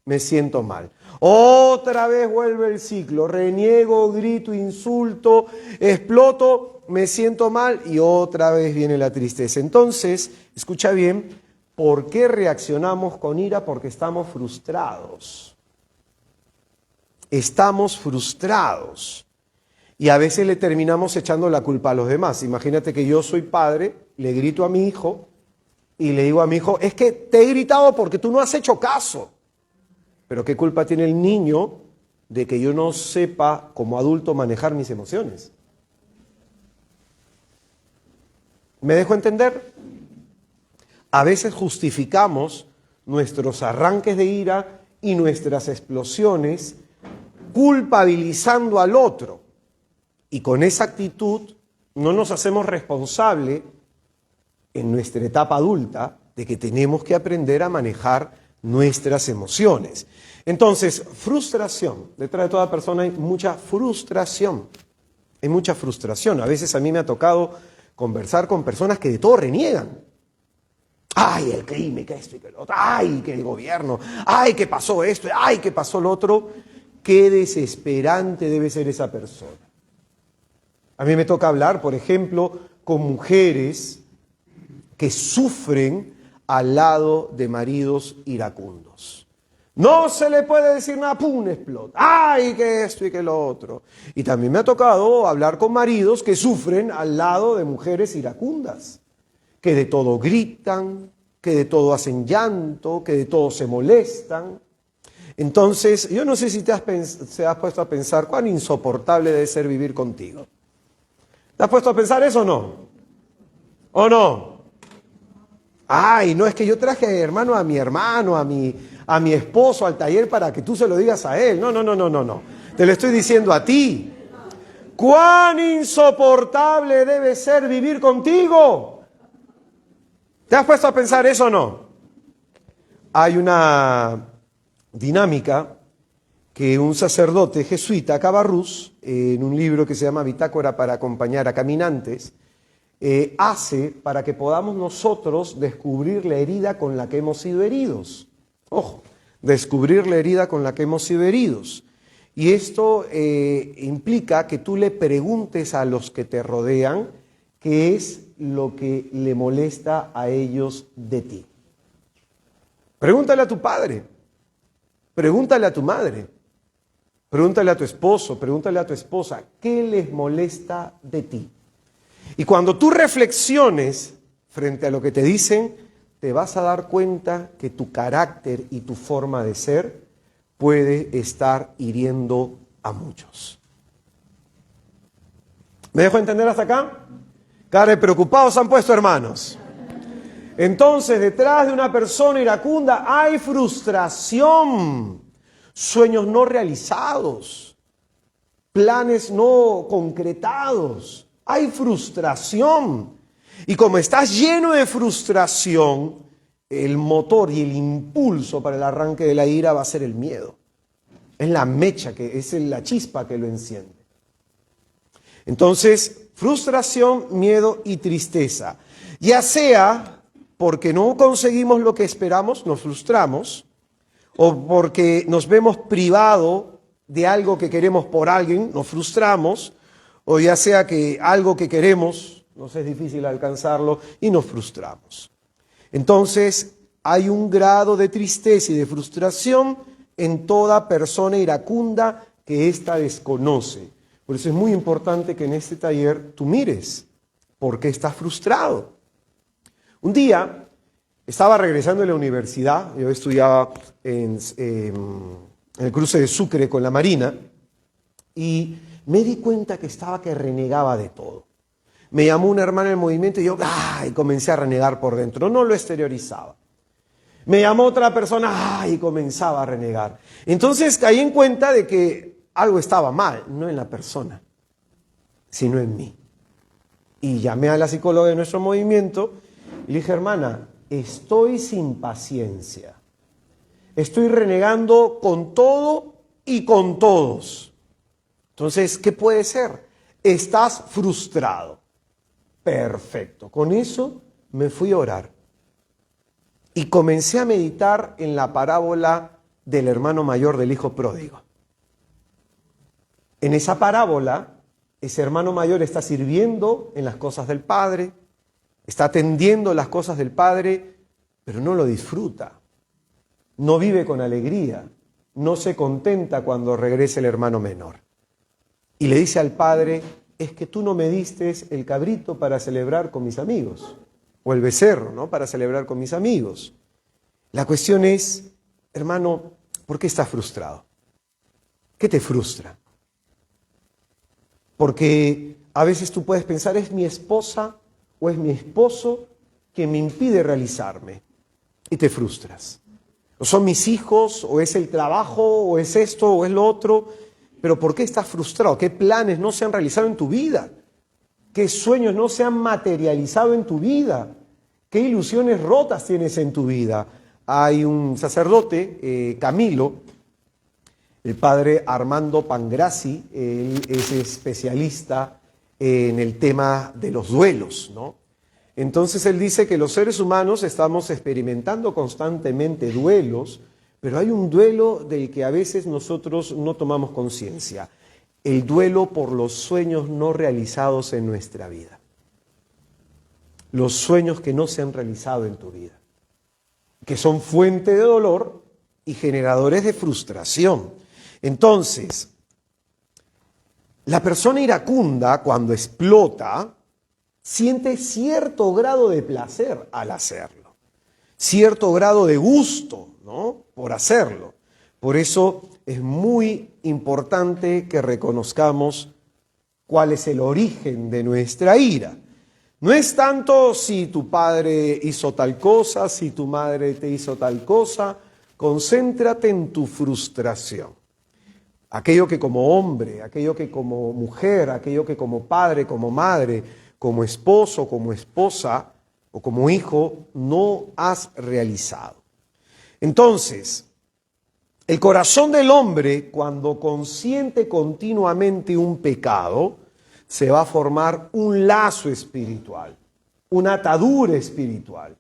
me siento mal. Otra vez vuelve el ciclo, reniego, grito, insulto, exploto, me siento mal y otra vez viene la tristeza. Entonces, escucha bien, ¿por qué reaccionamos con ira? Porque estamos frustrados. Estamos frustrados y a veces le terminamos echando la culpa a los demás. Imagínate que yo soy padre, le grito a mi hijo y le digo a mi hijo, es que te he gritado porque tú no has hecho caso. Pero ¿qué culpa tiene el niño de que yo no sepa como adulto manejar mis emociones? ¿Me dejo entender? A veces justificamos nuestros arranques de ira y nuestras explosiones culpabilizando al otro. Y con esa actitud no nos hacemos responsable en nuestra etapa adulta de que tenemos que aprender a manejar nuestras emociones. Entonces, frustración. Detrás de toda persona hay mucha frustración. Hay mucha frustración. A veces a mí me ha tocado conversar con personas que de todo reniegan. ¡Ay, el crimen, que esto y que lo otro! ¡Ay, que el gobierno! ¡Ay, que pasó esto! ¡Ay, que pasó lo otro! ¡Qué desesperante debe ser esa persona! A mí me toca hablar, por ejemplo, con mujeres que sufren al lado de maridos iracundos. No se le puede decir nada, ¡pum!, explota. ¡Ay, que esto y que lo otro! Y también me ha tocado hablar con maridos que sufren al lado de mujeres iracundas, que de todo gritan, que de todo hacen llanto, que de todo se molestan. Entonces, yo no sé si te has puesto a pensar cuán insoportable debe ser vivir contigo. ¿Te has puesto a pensar eso o no? ¿O no? Ay, no, es que yo traje, hermano, a mi esposo al taller para que tú se lo digas a él. No. Te lo estoy diciendo a ti. ¿Cuán insoportable debe ser vivir contigo? ¿Te has puesto a pensar eso o no? Hay una dinámica que un sacerdote jesuita, Cabarrús, en un libro que se llama Bitácora para acompañar a caminantes, hace para que podamos nosotros descubrir la herida con la que hemos sido heridos. Ojo, descubrir la herida con la que hemos sido heridos. Y esto implica que tú le preguntes a los que te rodean qué es lo que le molesta a ellos de ti. Pregúntale a tu padre, pregúntale a tu madre, pregúntale a tu esposo, pregúntale a tu esposa, ¿qué les molesta de ti? Y cuando tú reflexiones frente a lo que te dicen, te vas a dar cuenta que tu carácter y tu forma de ser puede estar hiriendo a muchos. ¿Me dejo entender hasta acá? Cara de preocupados han puesto, hermanos. Entonces, detrás de una persona iracunda hay frustración, sueños no realizados, planes no concretados. Hay frustración. Y como estás lleno de frustración, el motor y el impulso para el arranque de la ira va a ser el miedo. Es la mecha, es la chispa que lo enciende. Entonces, frustración, miedo y tristeza. Ya sea porque no conseguimos lo que esperamos, nos frustramos, o porque nos vemos privados de algo que queremos por alguien, nos frustramos, o ya sea que algo que queremos nos es difícil alcanzarlo y nos frustramos. Entonces, hay un grado de tristeza y de frustración en toda persona iracunda que ésta desconoce. Por eso es muy importante que en este taller tú mires por qué estás frustrado. Un día estaba regresando de la universidad, yo estudiaba en el cruce de Sucre con la Marina, y me di cuenta que renegaba de todo. Me llamó una hermana del movimiento y yo comencé a renegar por dentro, no lo exteriorizaba. Me llamó otra persona y comenzaba a renegar. Entonces caí en cuenta de que algo estaba mal, no en la persona, sino en mí. Y llamé a la psicóloga de nuestro movimiento y le dije, hermana, estoy sin paciencia. Estoy renegando con todo y con todos. Entonces, ¿qué puede ser? Estás frustrado. Perfecto. Con eso me fui a orar. Y comencé a meditar en la parábola del hermano mayor del hijo pródigo. En esa parábola, ese hermano mayor está sirviendo en las cosas del Padre, está atendiendo las cosas del Padre, pero no lo disfruta. No vive con alegría, no se contenta cuando regrese el hermano menor. Y le dice al Padre, es que tú no me diste el cabrito para celebrar con mis amigos, o el becerro, ¿no?, para celebrar con mis amigos. La cuestión es, hermano, ¿por qué estás frustrado? ¿Qué te frustra? Porque a veces tú puedes pensar, es mi esposa o es mi esposo que me impide realizarme, y te frustras. O son mis hijos, o es el trabajo, o es esto, o es lo otro. Pero ¿por qué estás frustrado? ¿Qué planes no se han realizado en tu vida? ¿Qué sueños no se han materializado en tu vida? ¿Qué ilusiones rotas tienes en tu vida? Hay un sacerdote, Camilo, el padre Armando Pangrassi. Él es especialista en el tema de los duelos, ¿no? Entonces él dice que los seres humanos estamos experimentando constantemente duelos, pero hay un duelo del que a veces nosotros no tomamos conciencia, el duelo por los sueños no realizados en nuestra vida, los sueños que no se han realizado en tu vida, que son fuente de dolor y generadores de frustración. Entonces, la persona iracunda, cuando explota, siente cierto grado de placer al hacerlo, cierto grado de gusto, ¿no?, por hacerlo. Por eso es muy importante que reconozcamos cuál es el origen de nuestra ira. No es tanto si tu padre hizo tal cosa, si tu madre te hizo tal cosa. Concéntrate en tu frustración. Aquello que como hombre, aquello que como mujer, aquello que como padre, como madre, como esposo, como esposa o como hijo no has realizado. Entonces, el corazón del hombre, cuando consiente continuamente un pecado, se va a formar un lazo espiritual, una atadura espiritual.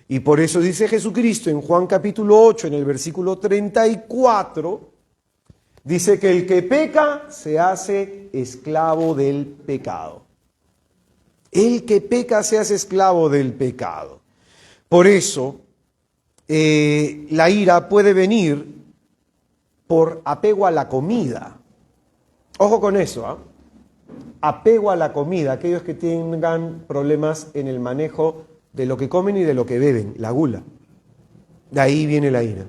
Y por eso dice Jesucristo en Juan capítulo 8, en el versículo 34, dice que el que peca se hace esclavo del pecado. El que peca se hace esclavo del pecado. Por eso, la ira puede venir por apego a la comida. Ojo con eso, ¿eh? Apego a la comida, aquellos que tengan problemas en el manejo de lo que comen y de lo que beben, la gula. De ahí viene la ira.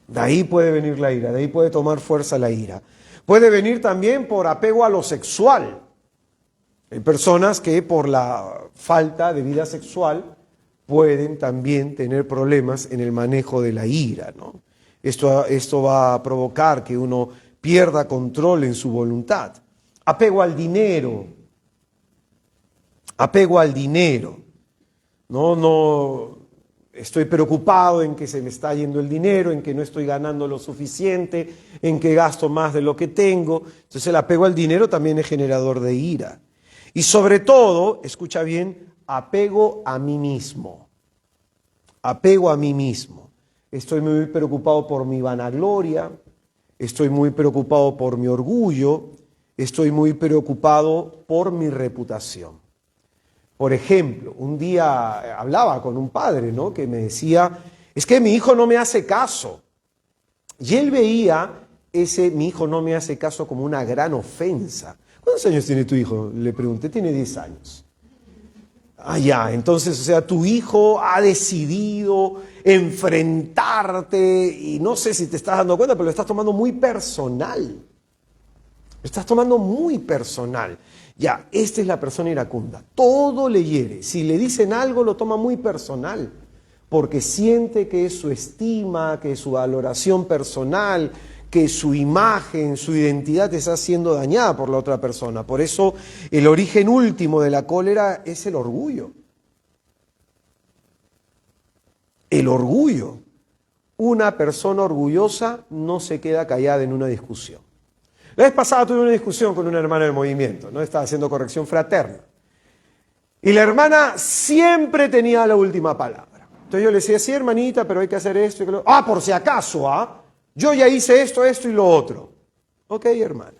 De ahí puede venir la ira, de ahí puede tomar fuerza la ira. Puede venir también por apego a lo sexual. Hay personas que por la falta de vida sexual pueden también tener problemas en el manejo de la ira, ¿no? Esto va a provocar que uno pierda control en su voluntad. Apego al dinero. Apego al dinero. No estoy preocupado en que se me está yendo el dinero, en que no estoy ganando lo suficiente, en que gasto más de lo que tengo. Entonces el apego al dinero también es generador de ira. Y sobre todo, escucha bien, apego a mí mismo. Apego a mí mismo. Estoy muy preocupado por mi vanagloria, estoy muy preocupado por mi orgullo, estoy muy preocupado por mi reputación. Por ejemplo, un día hablaba con un padre, ¿no?, que me decía, es que mi hijo no me hace caso. Y él veía mi hijo no me hace caso como una gran ofensa. ¿Cuántos años tiene tu hijo? Le pregunté, tiene 10 años. Ya, entonces, o sea, tu hijo ha decidido enfrentarte y no sé si te estás dando cuenta, pero lo estás tomando muy personal. Lo estás tomando muy personal. Ya, esta es la persona iracunda. Todo le hiere. Si le dicen algo, lo toma muy personal, porque siente que su estima, que su valoración personal, que su imagen, su identidad está siendo dañada por la otra persona. Por eso el origen último de la cólera es el orgullo. El orgullo. Una persona orgullosa no se queda callada en una discusión. La vez pasada tuve una discusión con una hermana del movimiento, ¿no? Estaba haciendo corrección fraterna. Y la hermana siempre tenía la última palabra. Entonces yo le decía, sí, hermanita, pero hay que hacer esto y que lo... por si acaso, yo ya hice esto y lo otro. Ok, hermana.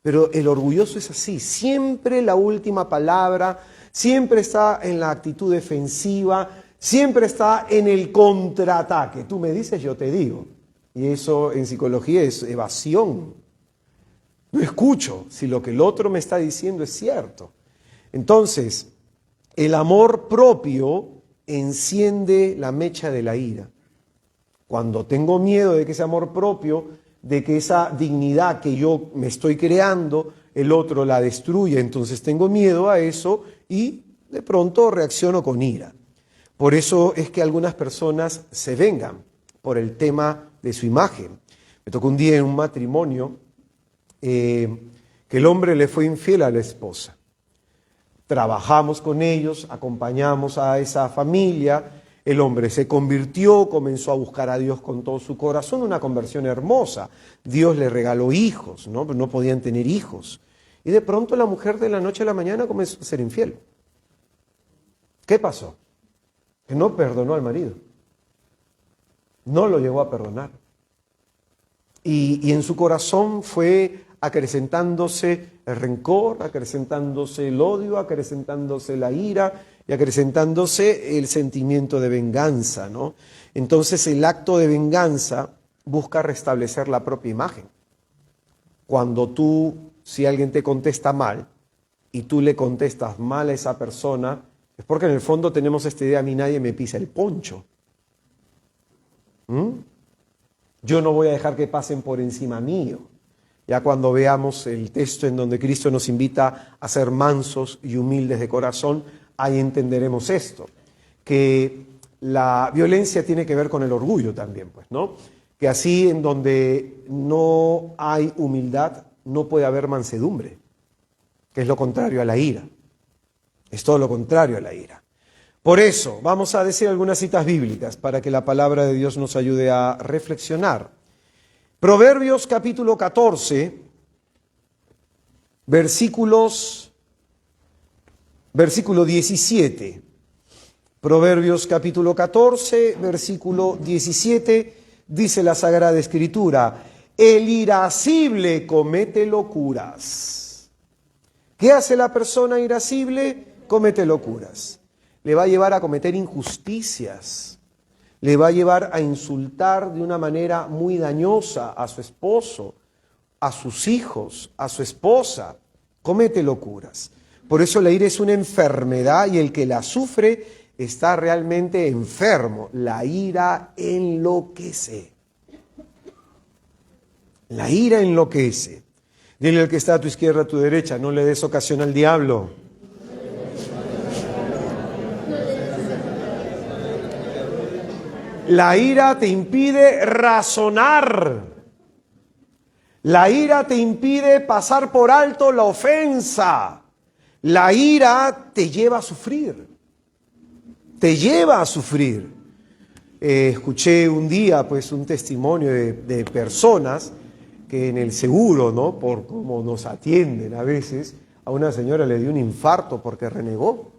Pero el orgulloso es así, siempre la última palabra, siempre está en la actitud defensiva, siempre está en el contraataque. Tú me dices, yo te digo. Y eso en psicología es evasión. No escucho si lo que el otro me está diciendo es cierto. Entonces, el amor propio enciende la mecha de la ira. Cuando tengo miedo de que ese amor propio, de que esa dignidad que yo me estoy creando, el otro la destruya, entonces tengo miedo a eso y de pronto reacciono con ira. Por eso es que algunas personas se vengan por el tema de su imagen. Me tocó un día en un matrimonio que el hombre le fue infiel a la esposa. Trabajamos con ellos, acompañamos a esa familia. el hombre se convirtió, comenzó a buscar a Dios con todo su corazón, una conversión hermosa. Dios le regaló hijos, ¿no? Pero no podían tener hijos. Y de pronto la mujer de la noche a la mañana comenzó a ser infiel. ¿Qué pasó? Que no perdonó al marido. No lo llegó a perdonar. Y en su corazón fue acrecentándose el rencor, acrecentándose el odio, acrecentándose la ira y acrecentándose el sentimiento de venganza, ¿no? Entonces el acto de venganza busca restablecer la propia imagen. Cuando si alguien te contesta mal y tú le contestas mal a esa persona, es porque en el fondo tenemos esta idea: a mí nadie me pisa el poncho. Yo no voy a dejar que pasen por encima mío. Ya cuando veamos el texto en donde Cristo nos invita a ser mansos y humildes de corazón, ahí entenderemos esto, que la violencia tiene que ver con el orgullo también, pues, ¿no? Que así en donde no hay humildad, no puede haber mansedumbre, que es lo contrario a la ira. Es todo lo contrario a la ira. Por eso, vamos a decir algunas citas bíblicas para que la palabra de Dios nos ayude a reflexionar. Proverbios capítulo 14, versículo 17. Proverbios capítulo 14, versículo 17, dice la Sagrada Escritura: el irascible comete locuras. ¿Qué hace la persona irascible? Comete locuras. Le va a llevar a cometer injusticias. Le va a llevar a insultar de una manera muy dañosa a su esposo, a sus hijos, a su esposa. Comete locuras. Por eso la ira es una enfermedad y el que la sufre está realmente enfermo. La ira enloquece. La ira enloquece. Dile al que está a tu izquierda, a tu derecha: no le des ocasión al diablo. La ira te impide razonar. La ira te impide pasar por alto la ofensa. La ira te lleva a sufrir. Te lleva a sufrir. Escuché un día pues un testimonio de personas que en el seguro, ¿no? Por cómo nos atienden a veces, a una señora le dio un infarto porque renegó.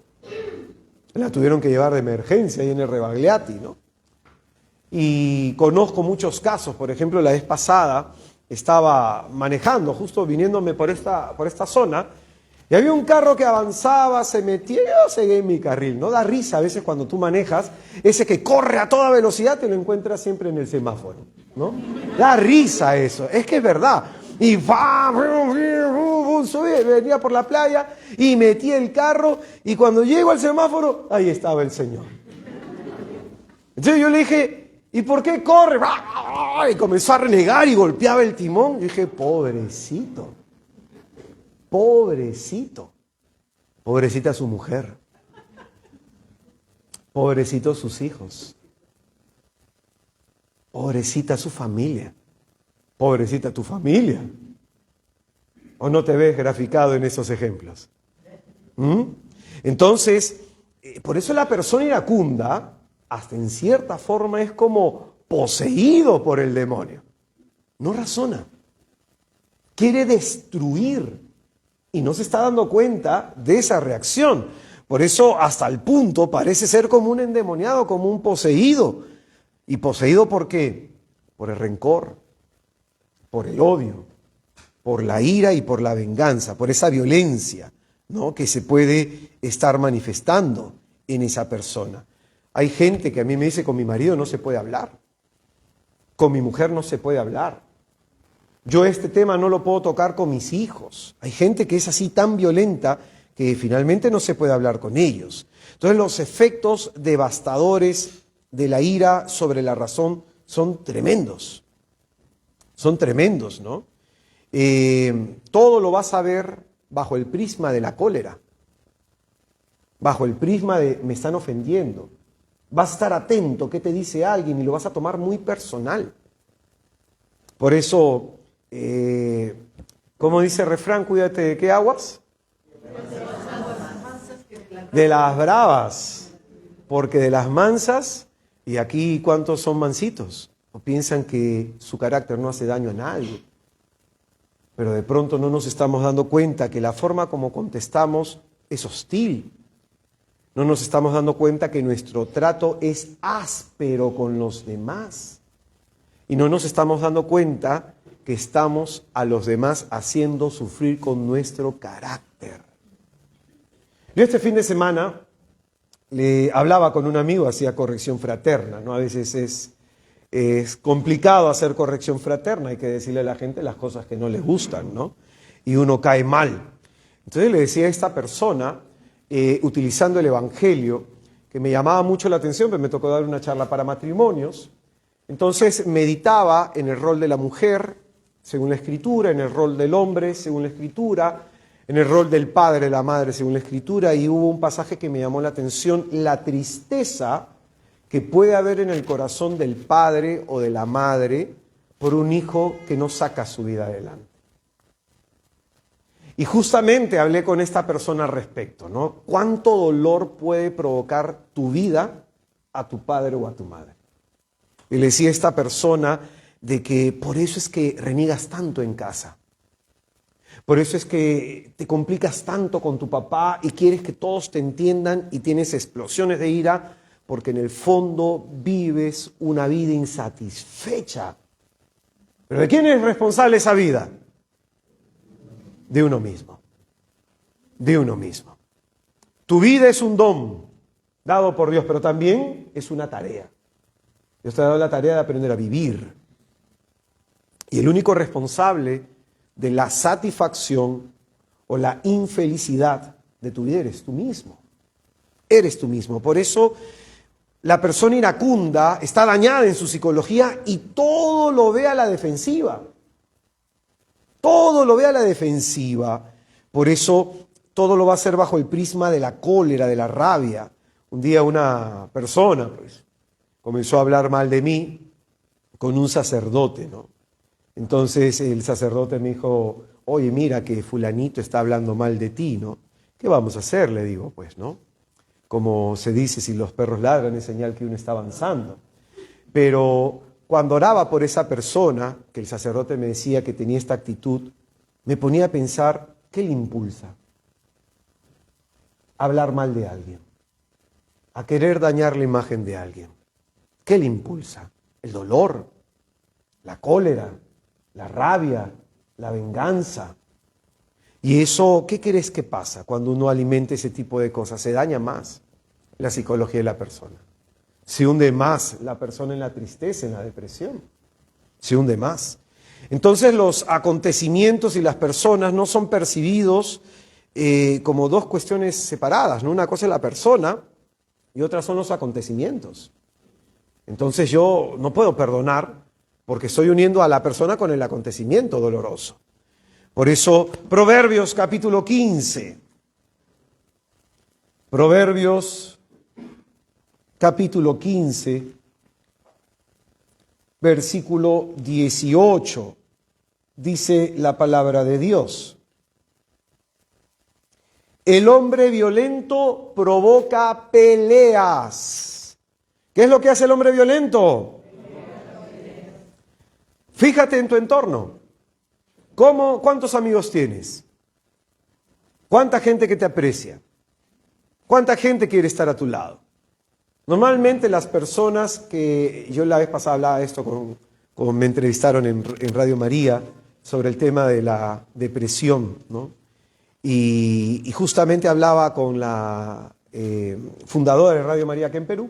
La tuvieron que llevar de emergencia ahí en el Rebagliati, ¿no? Y conozco muchos casos. Por ejemplo, la vez pasada estaba manejando, justo viniéndome por esta zona, y había un carro que avanzaba, se metía, yo seguí en mi carril, ¿no? Da risa a veces cuando tú manejas, ese que corre a toda velocidad te lo encuentras siempre en el semáforo, ¿no? Da risa eso, es que es verdad. Y subí, venía por la playa y metí el carro, y cuando llego al semáforo, ahí estaba el señor. Entonces yo le dije: ¿y por qué corre? Y comenzó a renegar y golpeaba el timón. Yo dije: pobrecito, pobrecito, pobrecita su mujer, pobrecitos sus hijos, pobrecita su familia, pobrecita tu familia. ¿O no te ves graficado en esos ejemplos? Entonces, por eso la persona iracunda hasta en cierta forma es como poseído por el demonio. No razona. Quiere destruir y no se está dando cuenta de esa reacción. Por eso hasta el punto parece ser como un endemoniado, como un poseído. ¿Y poseído por qué? Por el rencor, por el odio, por la ira y por la venganza, por esa violencia, ¿no? Que se puede estar manifestando en esa persona. Hay gente que a mí me dice: con mi marido no se puede hablar, con mi mujer no se puede hablar, yo este tema no lo puedo tocar con mis hijos. Hay gente que es así tan violenta que finalmente no se puede hablar con ellos. Entonces los efectos devastadores de la ira sobre la razón son tremendos, ¿no? Todo lo vas a ver bajo el prisma de la cólera, bajo el prisma de me están ofendiendo. Vas a estar atento a qué te dice alguien y lo vas a tomar muy personal. Por eso, ¿cómo dice el refrán? Cuídate de qué aguas. De las bravas. porque de las mansas, y aquí ¿cuántos son mansitos? O piensan que su carácter no hace daño a nadie. Pero de pronto no nos estamos dando cuenta que la forma como contestamos es hostil. No nos estamos dando cuenta que nuestro trato es áspero con los demás. Y no nos estamos dando cuenta que estamos a los demás haciendo sufrir con nuestro carácter. Yo este fin de semana le hablaba con un amigo, hacía corrección fraterna, ¿no? A veces es complicado hacer corrección fraterna, hay que decirle a la gente las cosas que no les gustan, ¿no? Y uno cae mal. Entonces le decía a esta persona, utilizando el Evangelio, que me llamaba mucho la atención, pero me tocó dar una charla para matrimonios. Entonces meditaba en el rol de la mujer, según la Escritura, en el rol del hombre, según la Escritura, en el rol del padre, la madre, según la Escritura, y hubo un pasaje que me llamó la atención, la tristeza que puede haber en el corazón del padre o de la madre por un hijo que no saca su vida adelante. Y justamente hablé con esta persona al respecto, ¿no? ¿Cuánto dolor puede provocar tu vida a tu padre o a tu madre? Y le decía a esta persona de que por eso es que reniegas tanto en casa. Por eso es que te complicas tanto con tu papá y quieres que todos te entiendan y tienes explosiones de ira porque en el fondo vives una vida insatisfecha. ¿Pero de quién es responsable esa vida? De uno mismo. De uno mismo. Tu vida es un don dado por Dios, pero también es una tarea. Dios te ha dado la tarea de aprender a vivir. Y el único responsable de la satisfacción o la infelicidad de tu vida eres tú mismo. Eres tú mismo. Por eso la persona iracunda está dañada en su psicología y todo lo ve a la defensiva. Todo lo ve a la defensiva. Por eso todo lo va a hacer bajo el prisma de la cólera, de la rabia. Un día una persona comenzó a hablar mal de mí con un sacerdote, ¿no? Entonces el sacerdote me dijo, oye, mira que fulanito está hablando mal de ti, ¿no? ¿Qué vamos a hacer? Le digo, pues, ¿no? Como se dice, si los perros ladran es señal que uno está avanzando. Pero cuando oraba por esa persona, que el sacerdote me decía que tenía esta actitud, me ponía a pensar, ¿qué le impulsa? A hablar mal de alguien, a querer dañar la imagen de alguien. ¿Qué le impulsa? El dolor, la cólera, la rabia, la venganza. Y eso, ¿qué crees que pasa cuando uno alimenta ese tipo de cosas? Se daña más la psicología de la persona. Se hunde más la persona en la tristeza, en la depresión. Se hunde más. Entonces los acontecimientos y las personas no son percibidos como dos cuestiones separadas, ¿no? Una cosa es la persona y otra son los acontecimientos. Entonces yo no puedo perdonar porque estoy uniendo a la persona con el acontecimiento doloroso. Por eso, Proverbios capítulo 15. Proverbios capítulo 15, versículo 18. Dice la palabra de Dios. El hombre violento provoca peleas. ¿Qué es lo que hace el hombre violento? Fíjate en tu entorno. ¿Cuántos amigos tienes? ¿Cuánta gente que te aprecia? ¿Cuánta gente quiere estar a tu lado? Normalmente las personas que... Yo la vez pasada hablaba de esto como me entrevistaron en Radio María sobre el tema de la depresión, ¿no? Y justamente hablaba con la fundadora de Radio María aquí en Perú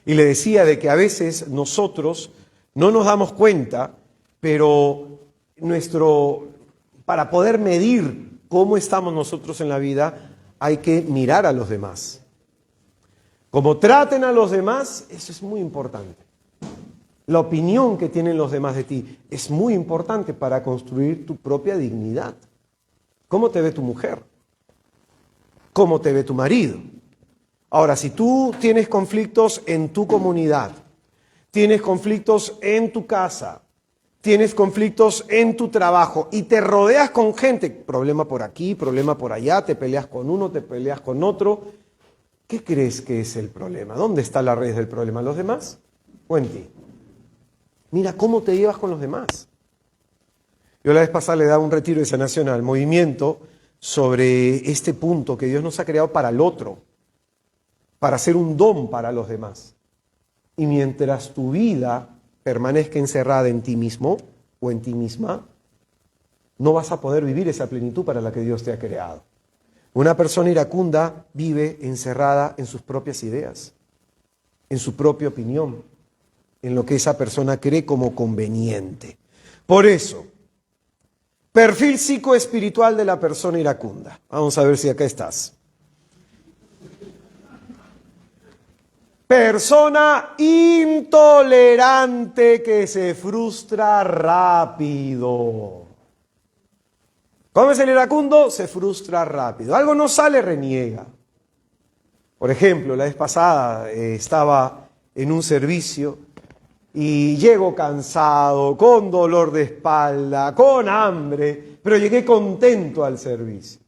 y le decía de que a veces nosotros no nos damos cuenta, pero para poder medir cómo estamos nosotros en la vida, hay que mirar a los demás. Como traten a los demás, eso es muy importante. La opinión que tienen los demás de ti es muy importante para construir tu propia dignidad. ¿Cómo te ve tu mujer? ¿Cómo te ve tu marido? Ahora, si tú tienes conflictos en tu comunidad, tienes conflictos en tu casa, tienes conflictos en tu trabajo y te rodeas con gente, problema por aquí, problema por allá, te peleas con uno, te peleas con otro, ¿Qué crees que es el problema? ¿Dónde está la raíz del problema? ¿En los demás o en ti? Mira cómo te llevas con los demás. Yo la vez pasada le daba un retiro de sanación al movimiento sobre este punto que Dios nos ha creado para el otro, para ser un don para los demás. Y mientras tu vida permanezca encerrada en ti mismo o en ti misma, no vas a poder vivir esa plenitud para la que Dios te ha creado. Una persona iracunda vive encerrada en sus propias ideas, en su propia opinión, en lo que esa persona cree como conveniente. Por eso, perfil psicoespiritual de la persona iracunda. Vamos a ver si acá estás. Persona intolerante que se frustra rápido. ¿Cómo es el iracundo? Se frustra rápido. Algo no sale, reniega. Por ejemplo, la vez pasada estaba en un servicio y llego cansado, con dolor de espalda, con hambre, pero llegué contento al servicio.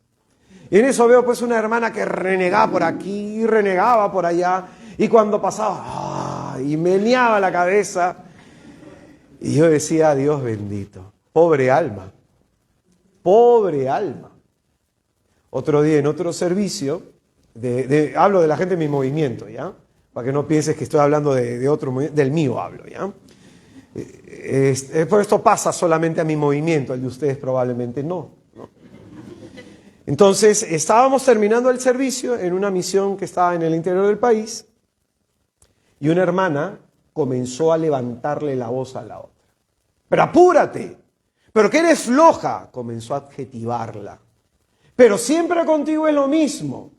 Y en eso veo pues una hermana que renegaba por aquí, renegaba por allá, y cuando pasaba, y meneaba la cabeza, y yo decía, Dios bendito, pobre alma. Pobre alma. Otro día en otro servicio, hablo de la gente de mi movimiento, ¿ya? Para que no pienses que estoy hablando de otro movimiento, del mío hablo, ¿ya? Por esto pasa solamente a mi movimiento, el de ustedes probablemente no. Entonces, estábamos terminando el servicio en una misión que estaba en el interior del país y una hermana comenzó a levantarle la voz a la otra. ¡Pero apúrate! Pero que eres floja, comenzó a adjetivarla. Pero siempre contigo es lo mismo.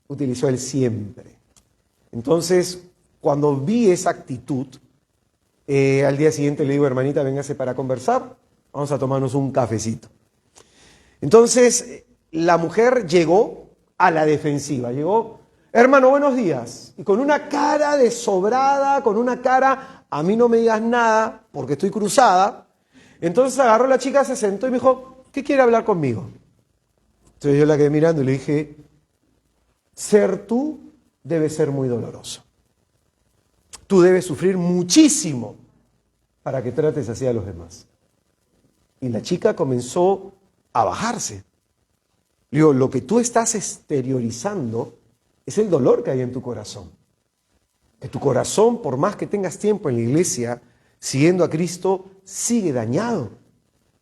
Utilizó el siempre. Entonces, cuando vi esa actitud, al día siguiente le digo, hermanita, véngase para conversar, vamos a tomarnos un cafecito. Entonces, la mujer llegó a la defensiva, llegó, hermano, buenos días, y con una cara desobrada, con una cara, a mí no me digas nada, porque estoy cruzada. Entonces agarró la chica, se sentó y me dijo, ¿qué quiere hablar conmigo? Entonces yo la quedé mirando y le dije, ser tú debe ser muy doloroso. Tú debes sufrir muchísimo para que trates así a los demás. Y la chica comenzó a bajarse. Le digo, lo que tú estás exteriorizando es el dolor que hay en tu corazón. Que tu corazón, por más que tengas tiempo en la iglesia, siguiendo a Cristo, sigue dañado,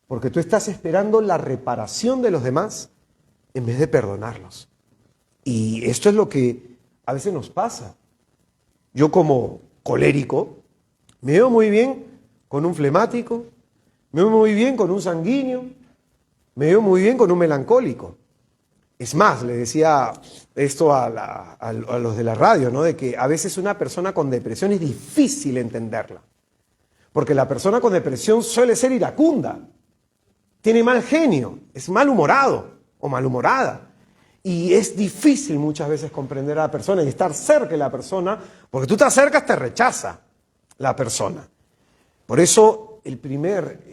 porque tú estás esperando la reparación de los demás en vez de perdonarlos. Y esto es lo que a veces nos pasa. Yo como colérico, me veo muy bien con un flemático, me veo muy bien con un sanguíneo, me veo muy bien con un melancólico. Es más, le decía esto a los de la radio, ¿no? De que a veces una persona con depresión es difícil entenderla. Porque la persona con depresión suele ser iracunda, tiene mal genio, es malhumorado o malhumorada. Y es difícil muchas veces comprender a la persona y estar cerca de la persona, porque tú te acercas, te rechaza la persona. Por eso el primer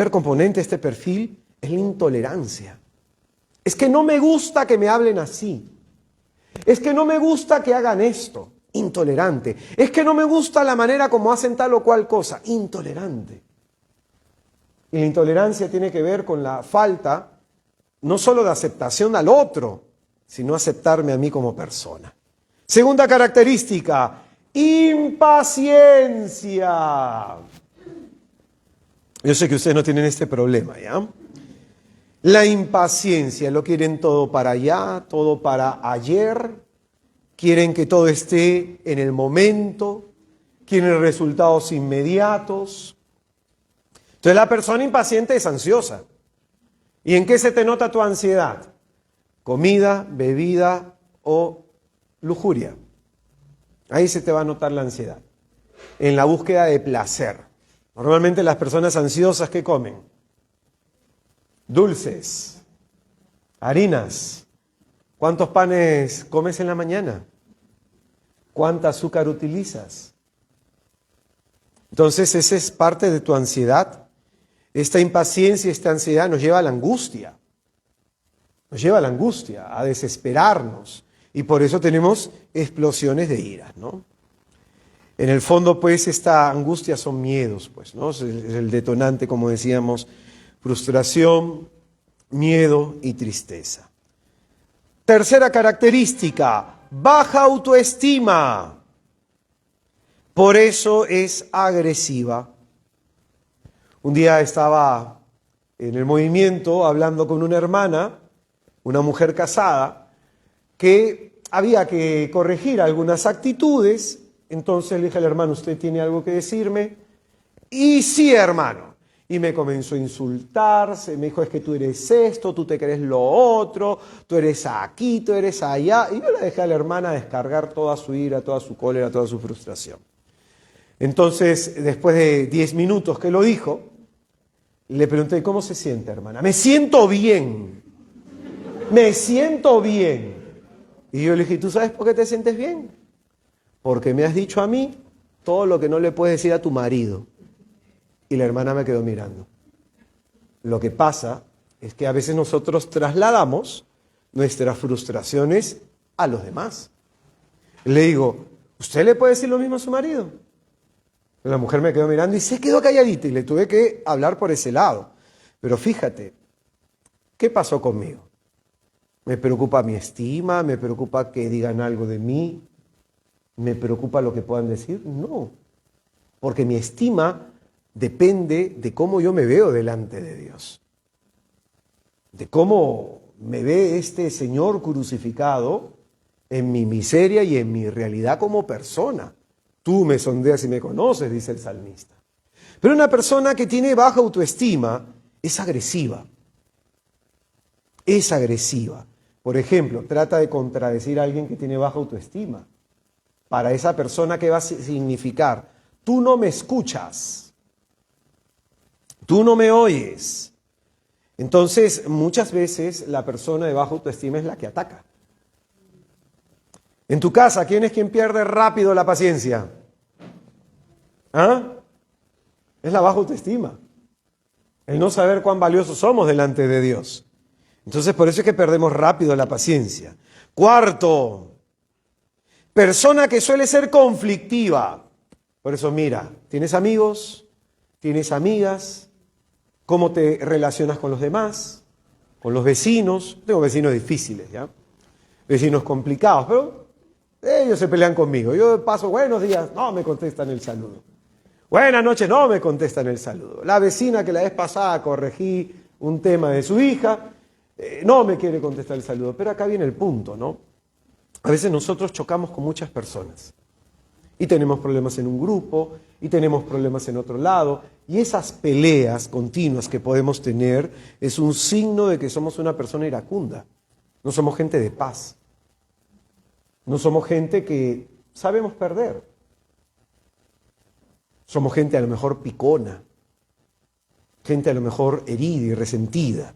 componente de este perfil es la intolerancia. Es que no me gusta que me hablen así. Es que no me gusta que hagan esto. Intolerante. Es que no me gusta la manera como hacen tal o cual cosa. Intolerante. Y la intolerancia tiene que ver con la falta no solo de aceptación al otro, sino aceptarme a mí como persona. Segunda característica, impaciencia. Yo sé que ustedes no tienen este problema, ¿ya? La impaciencia, lo quieren todo para allá, todo para ayer. Quieren que todo esté en el momento, quieren resultados inmediatos. Entonces la persona impaciente es ansiosa. ¿Y en qué se te nota tu ansiedad? Comida, bebida o lujuria. Ahí se te va a notar la ansiedad. En la búsqueda de placer. Normalmente las personas ansiosas, ¿qué comen? Dulces, harinas. ¿Cuántos panes comes en la mañana? ¿Cuánta azúcar utilizas? Entonces, esa es parte de tu ansiedad. Esta impaciencia, esta ansiedad nos lleva a la angustia. Nos lleva a la angustia, a desesperarnos. Y por eso tenemos explosiones de ira, ¿no? En el fondo, pues, esta angustia son miedos, pues, ¿no? Es el detonante, como decíamos, frustración, miedo y tristeza. Tercera característica, baja autoestima. Por eso es agresiva. Un día estaba en el movimiento hablando con una hermana, una mujer casada, que había que corregir algunas actitudes. Entonces le dije al hermano, ¿usted tiene algo que decirme? Y sí, hermano. Y me comenzó a insultarse, me dijo, es que tú eres esto, tú te crees lo otro, tú eres aquí, tú eres allá. Y yo le dejé a la hermana descargar toda su ira, toda su cólera, toda su frustración. Entonces, después de 10 minutos que lo dijo, le pregunté, ¿cómo se siente, hermana? Me siento bien, me siento bien. Y yo le dije, ¿tú sabes por qué te sientes bien? Porque me has dicho a mí todo lo que no le puedes decir a tu marido. Y la hermana me quedó mirando. Lo que pasa es que a veces nosotros trasladamos nuestras frustraciones a los demás. Le digo, ¿usted le puede decir lo mismo a su marido? La mujer me quedó mirando y se quedó calladita y le tuve que hablar por ese lado. Pero fíjate, ¿qué pasó conmigo? Me preocupa mi estima, me preocupa que digan algo de mí, me preocupa lo que puedan decir. No, porque mi estima depende de cómo yo me veo delante de Dios, de cómo me ve este Señor crucificado en mi miseria y en mi realidad como persona. Tú me sondeas y me conoces, dice el salmista. Pero una persona que tiene baja autoestima es agresiva. Es agresiva. Por ejemplo, trata de contradecir a alguien que tiene baja autoestima. Para esa persona, ¿qué va a significar? Tú no me escuchas. Tú no me oyes. Entonces, muchas veces la persona de baja autoestima es la que ataca. En tu casa, ¿quién es quien pierde rápido la paciencia? ¿Ah? Es la baja autoestima. El no saber cuán valiosos somos delante de Dios. Entonces, por eso es que perdemos rápido la paciencia. Cuarto, persona que suele ser conflictiva. Por eso, mira, ¿tienes amigos? ¿Tienes amigas? ¿Cómo te relacionas con los demás? ¿Con los vecinos? Tengo vecinos difíciles, ¿ya? Vecinos complicados, pero ellos se pelean conmigo. Yo paso buenos días, no me contestan el saludo. Buenas noches, no me contestan el saludo. La vecina que la vez pasada corregí un tema de su hija, no me quiere contestar el saludo. Pero acá viene el punto, ¿no? A veces nosotros chocamos con muchas personas. Y tenemos problemas en un grupo, y tenemos problemas en otro lado. Y esas peleas continuas que podemos tener es un signo de que somos una persona iracunda. No somos gente de paz. No somos gente que sabemos perder. Somos gente a lo mejor picona. Gente a lo mejor herida y resentida.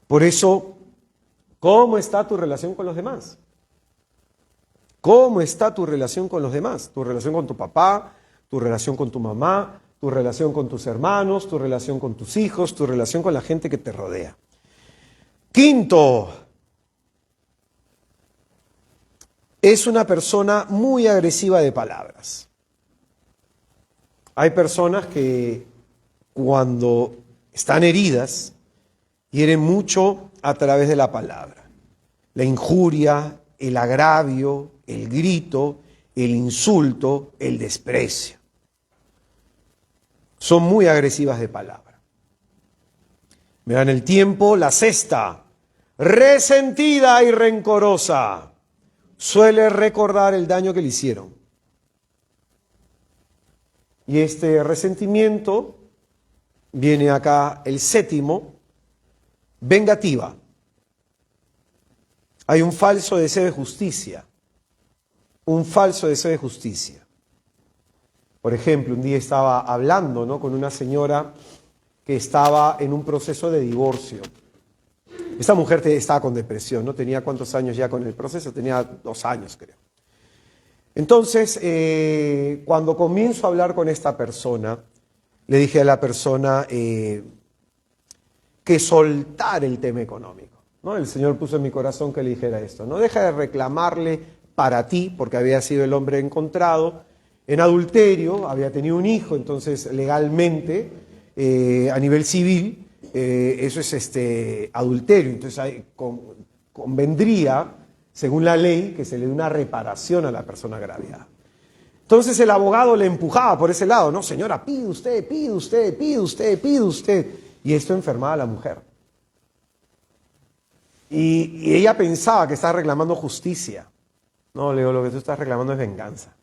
Por eso, ¿cómo está tu relación con los demás? ¿Cómo está tu relación con los demás? Tu relación con tu papá, tu relación con tu mamá, tu relación con tus hermanos, tu relación con tus hijos, tu relación con la gente que te rodea. Quinto, es una persona muy agresiva de palabras. Hay personas que cuando están heridas, hieren mucho a través de la palabra. La injuria, el agravio, el grito, el insulto, el desprecio. Son muy agresivas de palabra. Me dan el tiempo, la sexta, resentida y rencorosa. Suele recordar el daño que le hicieron. Y este resentimiento, viene acá el séptimo, vengativa. Hay un falso deseo de justicia. Un falso deseo de justicia. Por ejemplo, un día estaba hablando, ¿no?, con una señora que estaba en un proceso de divorcio. Esta mujer estaba con depresión, ¿no? Tenía ¿cuántos años ya con el proceso? Tenía 2 años, creo. Entonces, cuando comienzo a hablar con esta persona, le dije a la persona que soltara el tema económico. ¿no? El Señor puso en mi corazón que le dijera esto. No deja de reclamarle para ti, porque había sido el hombre encontrado en adulterio, había tenido un hijo, entonces legalmente, a nivel civil, eso es adulterio. Entonces convendría, según la ley, que se le dé una reparación a la persona agraviada. Entonces el abogado le empujaba por ese lado, no, señora, pide usted, pide usted, pide usted, pide usted. Y esto enfermaba a la mujer. Y ella pensaba que estaba reclamando justicia. No, le digo, lo que tú estás reclamando es venganza.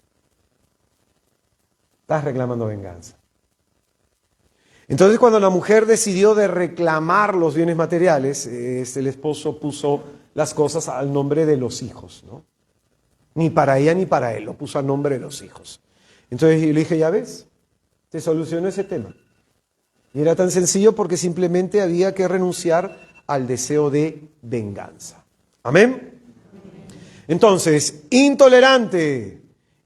Estás reclamando venganza. Entonces cuando la mujer decidió de reclamar los bienes materiales, el esposo puso las cosas al nombre de los hijos, ¿no? Ni para ella ni para él, lo puso al nombre de los hijos. Entonces yo le dije, ya ves, te solucionó ese tema. Y era tan sencillo porque simplemente había que renunciar al deseo de venganza. ¿Amén? Entonces, intolerante,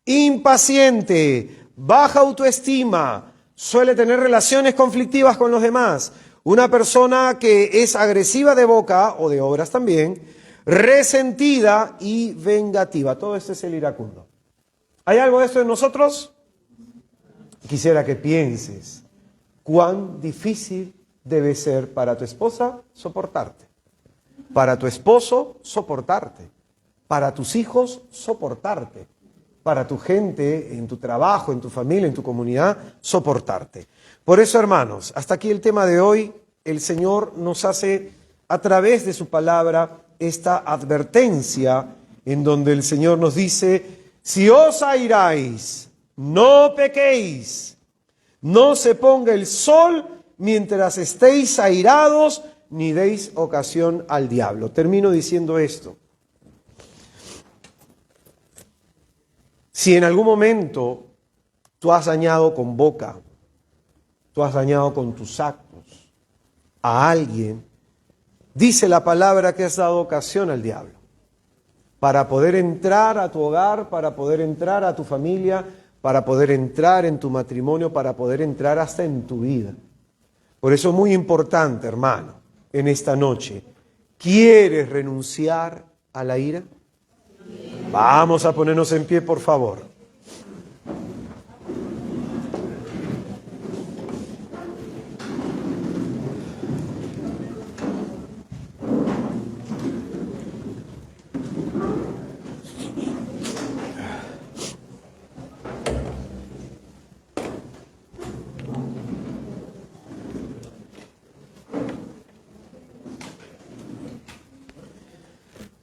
impaciente, baja autoestima, suele tener relaciones conflictivas con los demás. Una persona que es agresiva de boca o de obras también, resentida y vengativa. Todo esto es el iracundo. ¿Hay algo de esto en nosotros? Quisiera que pienses cuán difícil debe ser para tu esposa soportarte, para tu esposo soportarte, para tus hijos soportarte, para tu gente, en tu trabajo, en tu familia, en tu comunidad, soportarte. Por eso, hermanos, hasta aquí el tema de hoy. El Señor nos hace a través de su palabra esta advertencia en donde el Señor nos dice, si os airáis, no pequéis, no se ponga el sol mientras estéis airados, ni deis ocasión al diablo. Termino diciendo esto. Si en algún momento tú has dañado con boca, tú has dañado con tus actos a alguien, dice la palabra que has dado ocasión al diablo para poder entrar a tu hogar, para poder entrar a tu familia, para poder entrar en tu matrimonio, para poder entrar hasta en tu vida. Por eso es muy importante, hermano, en esta noche, ¿quieres renunciar a la ira? Vamos a ponernos en pie, por favor.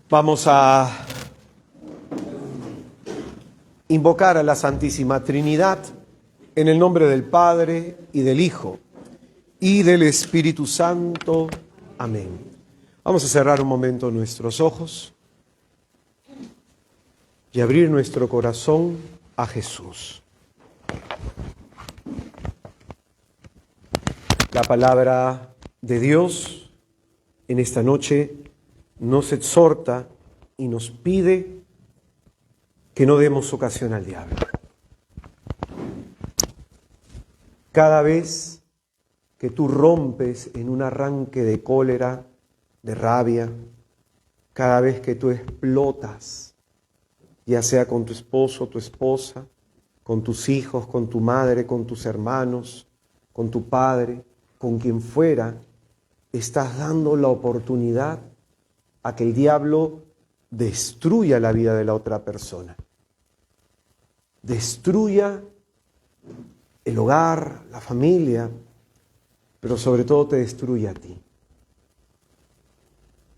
Vamos a invocar a la Santísima Trinidad en el nombre del Padre y del Hijo y del Espíritu Santo. Amén. Vamos a cerrar un momento nuestros ojos y abrir nuestro corazón a Jesús. La palabra de Dios en esta noche nos exhorta y nos pide que no demos ocasión al diablo. Cada vez que tú rompes en un arranque de cólera, de rabia, cada vez que tú explotas, ya sea con tu esposo, tu esposa, con tus hijos, con tu madre, con tus hermanos, con tu padre, con quien fuera, estás dando la oportunidad a que el diablo destruya la vida de la otra persona. Destruya el hogar, la familia, pero sobre todo te destruye a ti.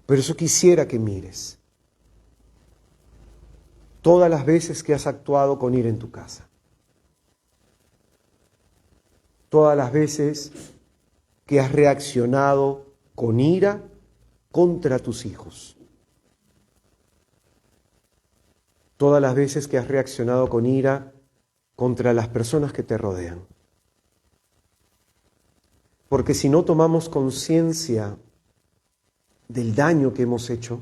Por eso quisiera que mires todas las veces que has actuado con ira en tu casa. Todas las veces que has reaccionado con ira contra tus hijos. Todas las veces que has reaccionado con ira contra las personas que te rodean. Porque si no tomamos conciencia del daño que hemos hecho,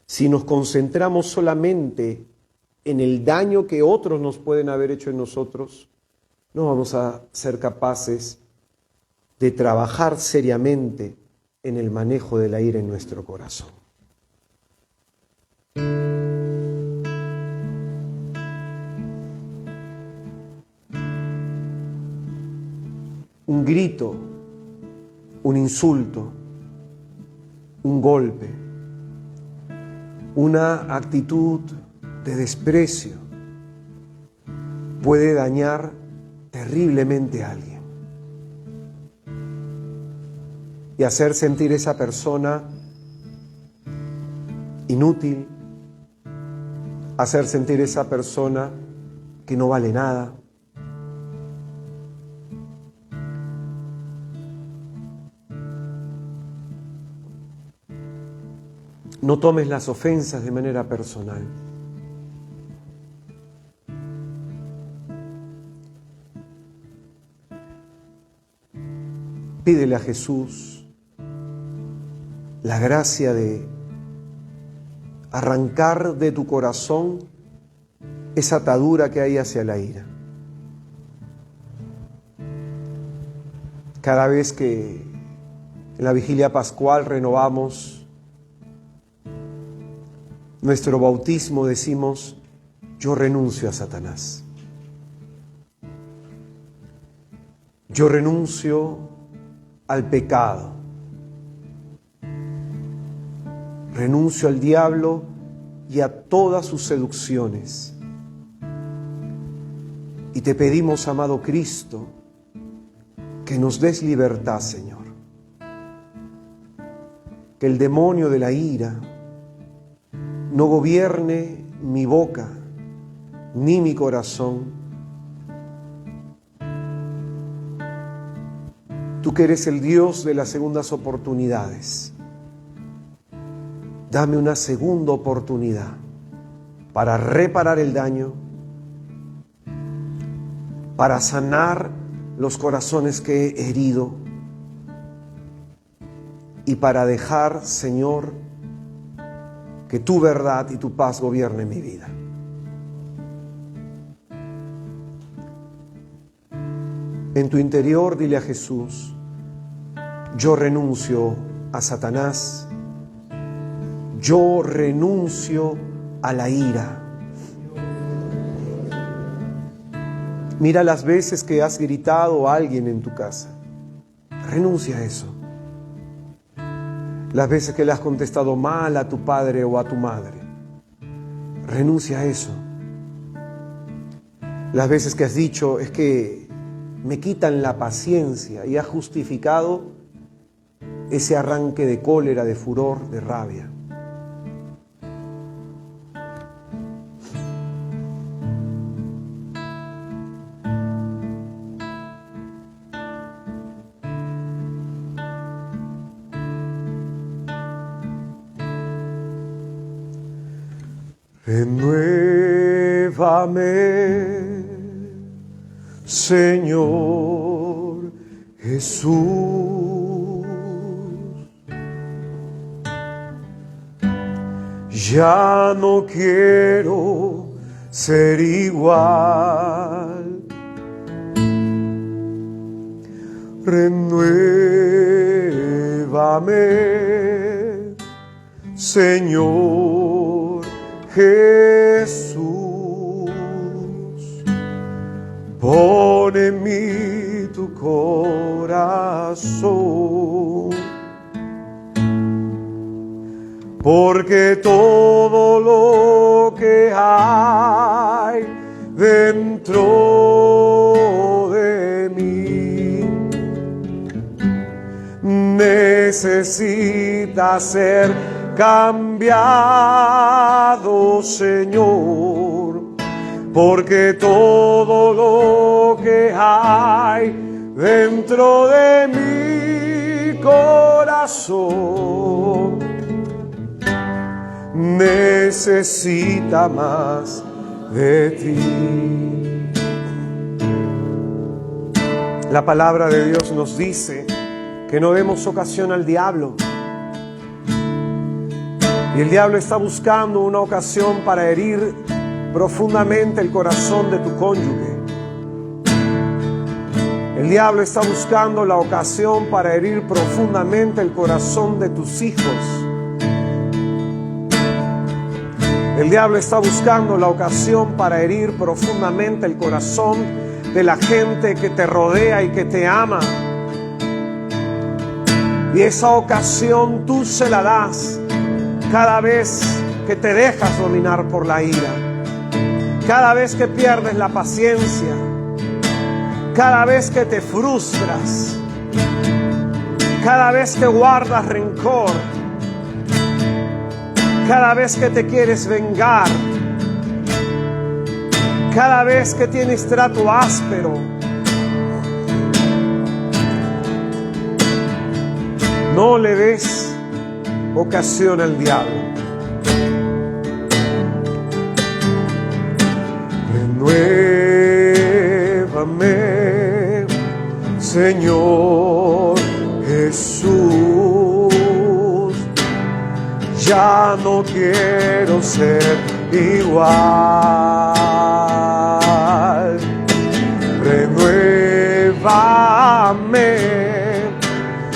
si nos concentramos solamente en el daño que otros nos pueden haber hecho en nosotros, no vamos a ser capaces de trabajar seriamente en el manejo de la ira en nuestro corazón. Un grito, un insulto, un golpe, una actitud de desprecio puede dañar terriblemente a alguien y hacer sentir a esa persona inútil, hacer sentir a esa persona que no vale nada. No tomes las ofensas de manera personal. Pídele a Jesús la gracia de arrancar de tu corazón esa atadura que hay hacia la ira. Cada vez que en la vigilia pascual renovamos nuestro bautismo, decimos: yo renuncio a Satanás. Yo renuncio al pecado. Renuncio al diablo y a todas sus seducciones. Y te pedimos, amado Cristo, que nos des libertad, Señor. Que el demonio de la ira no gobierne mi boca ni mi corazón. Tú que eres el Dios de las segundas oportunidades, dame una segunda oportunidad para reparar el daño, para sanar los corazones que he herido y para dejar, Señor, que tu verdad y tu paz gobierne mi vida. En tu interior dile a Jesús: yo renuncio a Satanás, yo renuncio a la ira. Mira las veces que has gritado a alguien en tu casa. Renuncia a eso. Las veces que le has contestado mal a tu padre o a tu madre. Renuncia a eso. Las veces que has dicho: es que me quitan la paciencia, y has justificado ese arranque de cólera, de furor, de rabia. Renuévame, Señor Jesús. Ya no quiero ser igual. Renuévame, Señor Jesús. Pon en mí tu corazón, porque todo lo que hay dentro de mí necesita ser cambiado, Señor, porque todo lo que hay dentro de mi corazón necesita más de ti. La palabra de Dios nos dice que no demos ocasión al diablo. Y el diablo está buscando una ocasión para herir profundamente el corazón de tu cónyuge. El diablo está buscando la ocasión para herir profundamente el corazón de tus hijos. El diablo está buscando la ocasión para herir profundamente el corazón de la gente que te rodea y que te ama. Y esa ocasión tú se la das cada vez que te dejas dominar por la ira, cada vez que pierdes la paciencia, cada vez que te frustras, cada vez que guardas rencor, cada vez que te quieres vengar, cada vez que tienes trato áspero. No le des ocasión al diablo. Renuévame, Señor Jesús. Ya no quiero ser igual. Renuévame,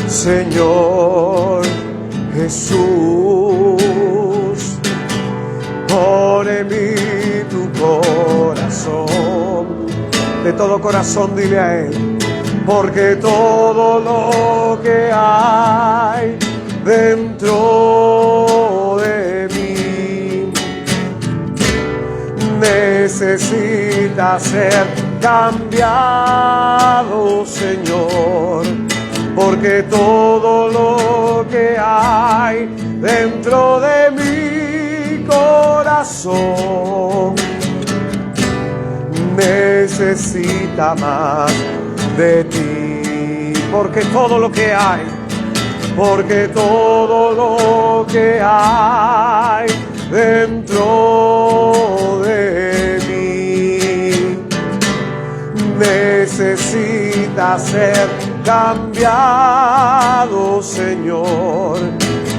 Señor Jesús. Pon en mí tu corazón. De todo corazón dile a Él. Porque todo lo que hay dentro de mí necesita ser cambiado, Señor. Porque todo lo que hay dentro de mi corazón necesita más de ti. Porque todo lo que hay, porque todo lo que hay dentro de mí necesita ser cambiado, Señor.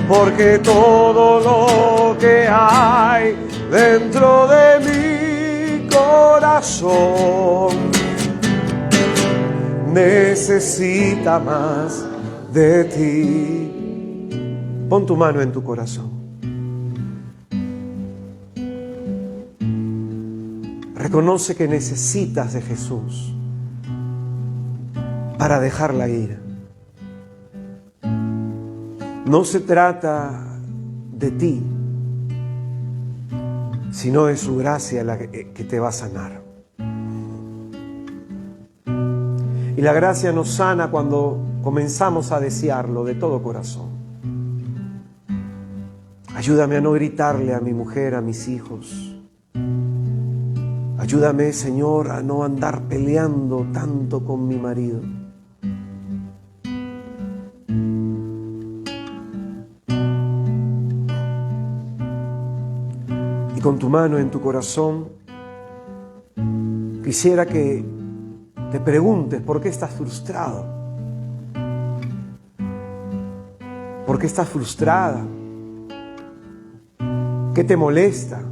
Porque todo lo que hay dentro de mi corazón necesita más de ti. Pon tu mano en tu corazón. Reconoce que necesitas de Jesús para dejar la ira. No se trata de ti, sino de su gracia la que te va a sanar. Y la gracia nos sana cuando comenzamos a desearlo de todo corazón. Ayúdame a no gritarle a mi mujer, a mis hijos. Ayúdame, Señor, a no andar peleando tanto con mi marido. Y con tu mano en tu corazón, quisiera que te preguntes por qué estás frustrado. ¿Por qué estás frustrada? ¿Qué te molesta?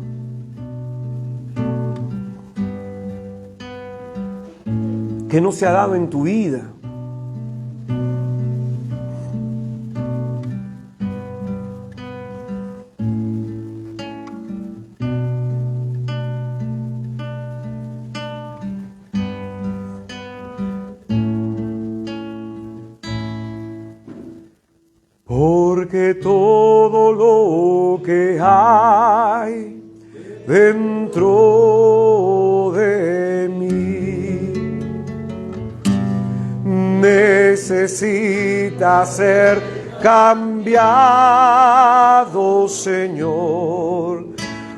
¿Qué no se ha dado en tu vida? Porque todo lo que hay dentro de mí necesita ser cambiado, Señor.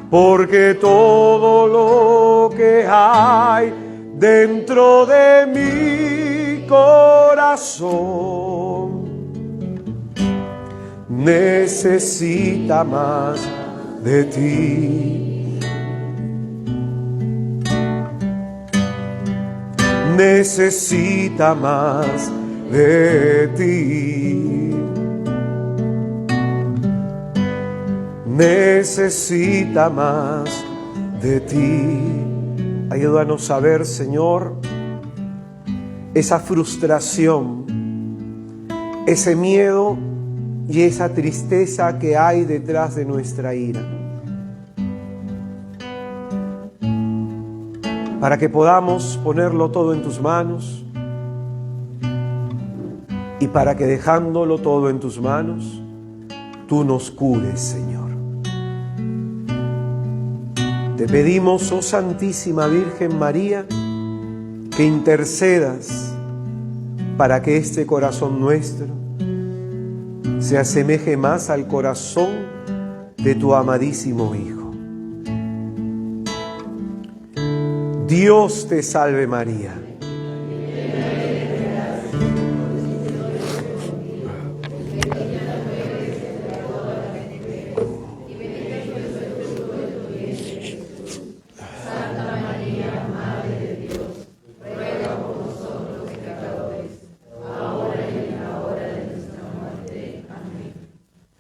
Porque todo lo que hay dentro de mi corazón necesita más de ti. Necesita más de ti. Necesita más de ti. Ayúdanos a ver, Señor, esa frustración, ese miedo y esa tristeza que hay detrás de nuestra ira. Para que podamos ponerlo todo en tus manos y para que dejándolo todo en tus manos, tú nos cures, Señor. Te pedimos, oh Santísima Virgen María, que intercedas para que este corazón nuestro se asemeje más al corazón de tu amadísimo Hijo. Dios te salve María.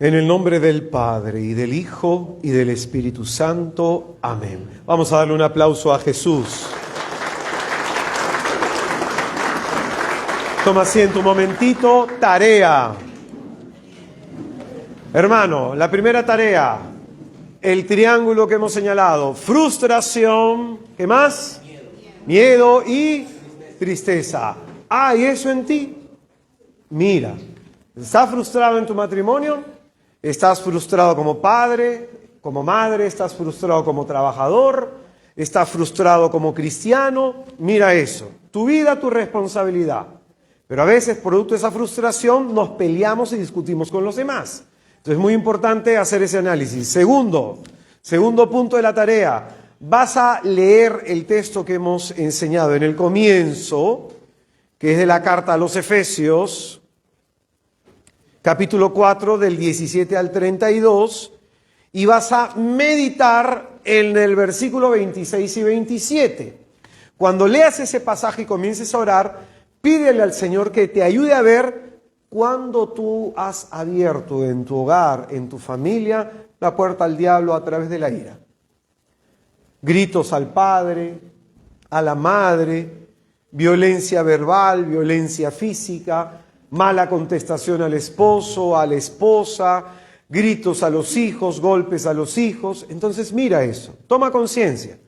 En el nombre del Padre, y del Hijo, y del Espíritu Santo. Amén. Vamos a darle un aplauso a Jesús. Toma asiento un momentito. Tarea. Hermano, la primera tarea. El triángulo que hemos señalado. Frustración. ¿Qué más? Miedo y tristeza. ¿Hay eso en ti? Mira. ¿Estás frustrado en tu matrimonio? ¿Estás frustrado como padre, como madre? ¿Estás frustrado como trabajador? ¿Estás frustrado como cristiano? Mira eso. Tu vida, tu responsabilidad. Pero a veces, producto de esa frustración, nos peleamos y discutimos con los demás. Entonces es muy importante hacer ese análisis. Segundo punto de la tarea. Vas a leer el texto que hemos enseñado en el comienzo, que es de la carta a los Efesios, capítulo 4, del 17 al 32, y vas a meditar en el versículo 26 y 27. Cuando leas ese pasaje y comiences a orar, pídele al Señor que te ayude a ver cuándo tú has abierto en tu hogar, en tu familia, la puerta al diablo a través de la ira. Gritos al padre, a la madre, violencia verbal, violencia física, mala contestación al esposo, a la esposa, gritos a los hijos, golpes a los hijos. Entonces mira eso, toma conciencia.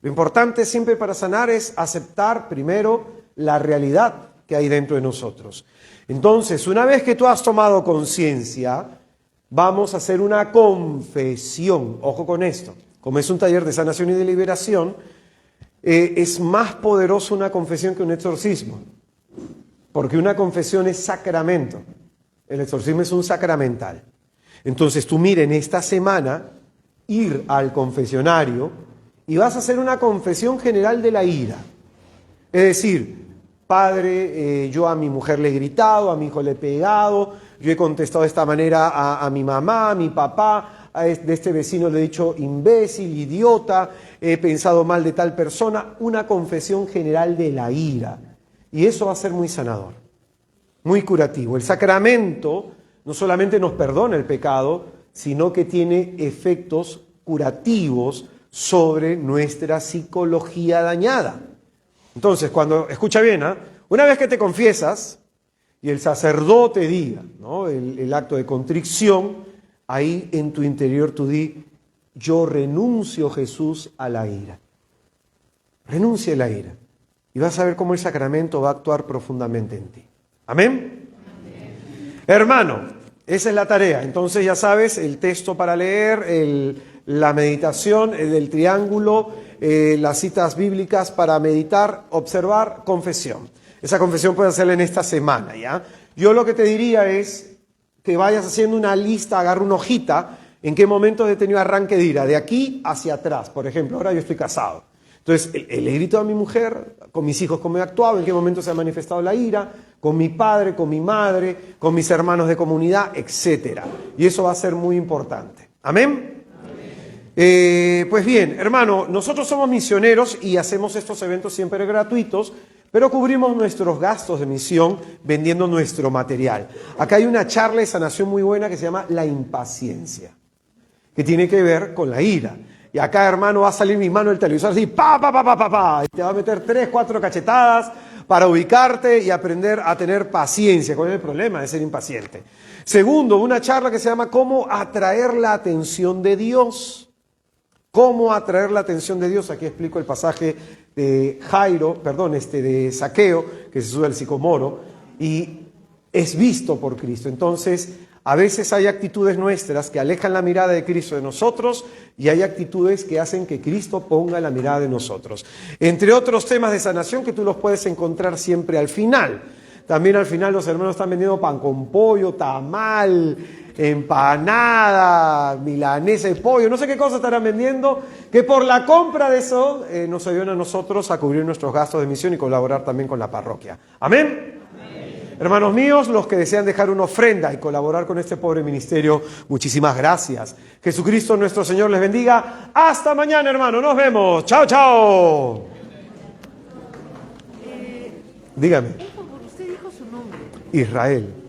Lo importante siempre para sanar es aceptar primero la realidad que hay dentro de nosotros. Entonces, una vez que tú has tomado conciencia, vamos a hacer una confesión. Ojo con esto, como es un taller de sanación y de liberación, es más poderoso una confesión que un exorcismo. Porque una confesión es sacramento. El exorcismo es un sacramental. Entonces tú mira en esta semana ir al confesionario y vas a hacer una confesión general de la ira. Es decir, padre, yo a mi mujer le he gritado, a mi hijo le he pegado, yo he contestado de esta manera a mi mamá, a mi papá, de este vecino le he dicho imbécil, idiota, he pensado mal de tal persona. Una confesión general de la ira. Y eso va a ser muy sanador, muy curativo. El sacramento no solamente nos perdona el pecado, sino que tiene efectos curativos sobre nuestra psicología dañada. Entonces, escucha bien, una vez que te confiesas y el sacerdote diga, ¿no?, el acto de contrición, ahí en tu interior tú di, yo renuncio, Jesús, a la ira. Renuncia a la ira. Y vas a ver cómo el sacramento va a actuar profundamente en ti. ¿Amén? Amén. Hermano, esa es la tarea. Entonces ya sabes, el texto para leer, la meditación, del triángulo, las citas bíblicas para meditar, observar, confesión. Esa confesión puedes hacerla en esta semana, ¿ya? Yo lo que te diría es que vayas haciendo una lista, agarra una hojita, en qué momentos he tenido arranque de ira, de aquí hacia atrás. Por ejemplo, ahora yo estoy casado. Entonces, le he gritado a mi mujer, con mis hijos cómo he actuado, en qué momento se ha manifestado la ira, con mi padre, con mi madre, con mis hermanos de comunidad, etc. Y eso va a ser muy importante. ¿Amén? Amén. Pues bien, hermano, nosotros somos misioneros y hacemos estos eventos siempre gratuitos, pero cubrimos nuestros gastos de misión vendiendo nuestro material. Acá hay una charla de sanación muy buena que se llama La impaciencia, que tiene que ver con la ira. Y acá, hermano, va a salir mi mano del televisor así, pa, pa, pa, pa, pa, pa, y te va a meter 3, 4 cachetadas, para ubicarte y aprender a tener paciencia. ¿Cuál es el problema de ser impaciente? Segundo, una charla que se llama ¿Cómo atraer la atención de Dios? ¿Cómo atraer la atención de Dios? Aquí explico el pasaje de de Zaqueo, que se sube al sicomoro y es visto por Cristo. Entonces, a veces hay actitudes nuestras que alejan la mirada de Cristo de nosotros y hay actitudes que hacen que Cristo ponga la mirada de nosotros. Entre otros temas de sanación que tú los puedes encontrar siempre al final. También al final los hermanos están vendiendo pan con pollo, tamal, empanada, milanesa de pollo, no sé qué cosas estarán vendiendo, que por la compra de eso nos ayudan a nosotros a cubrir nuestros gastos de misión y colaborar también con la parroquia. ¿Amén? Hermanos míos, los que desean dejar una ofrenda y colaborar con este pobre ministerio, muchísimas gracias. Jesucristo nuestro Señor les bendiga. Hasta mañana, hermano. Nos vemos. Chao, chao. Dígame. Por favor, usted dijo su nombre. Israel.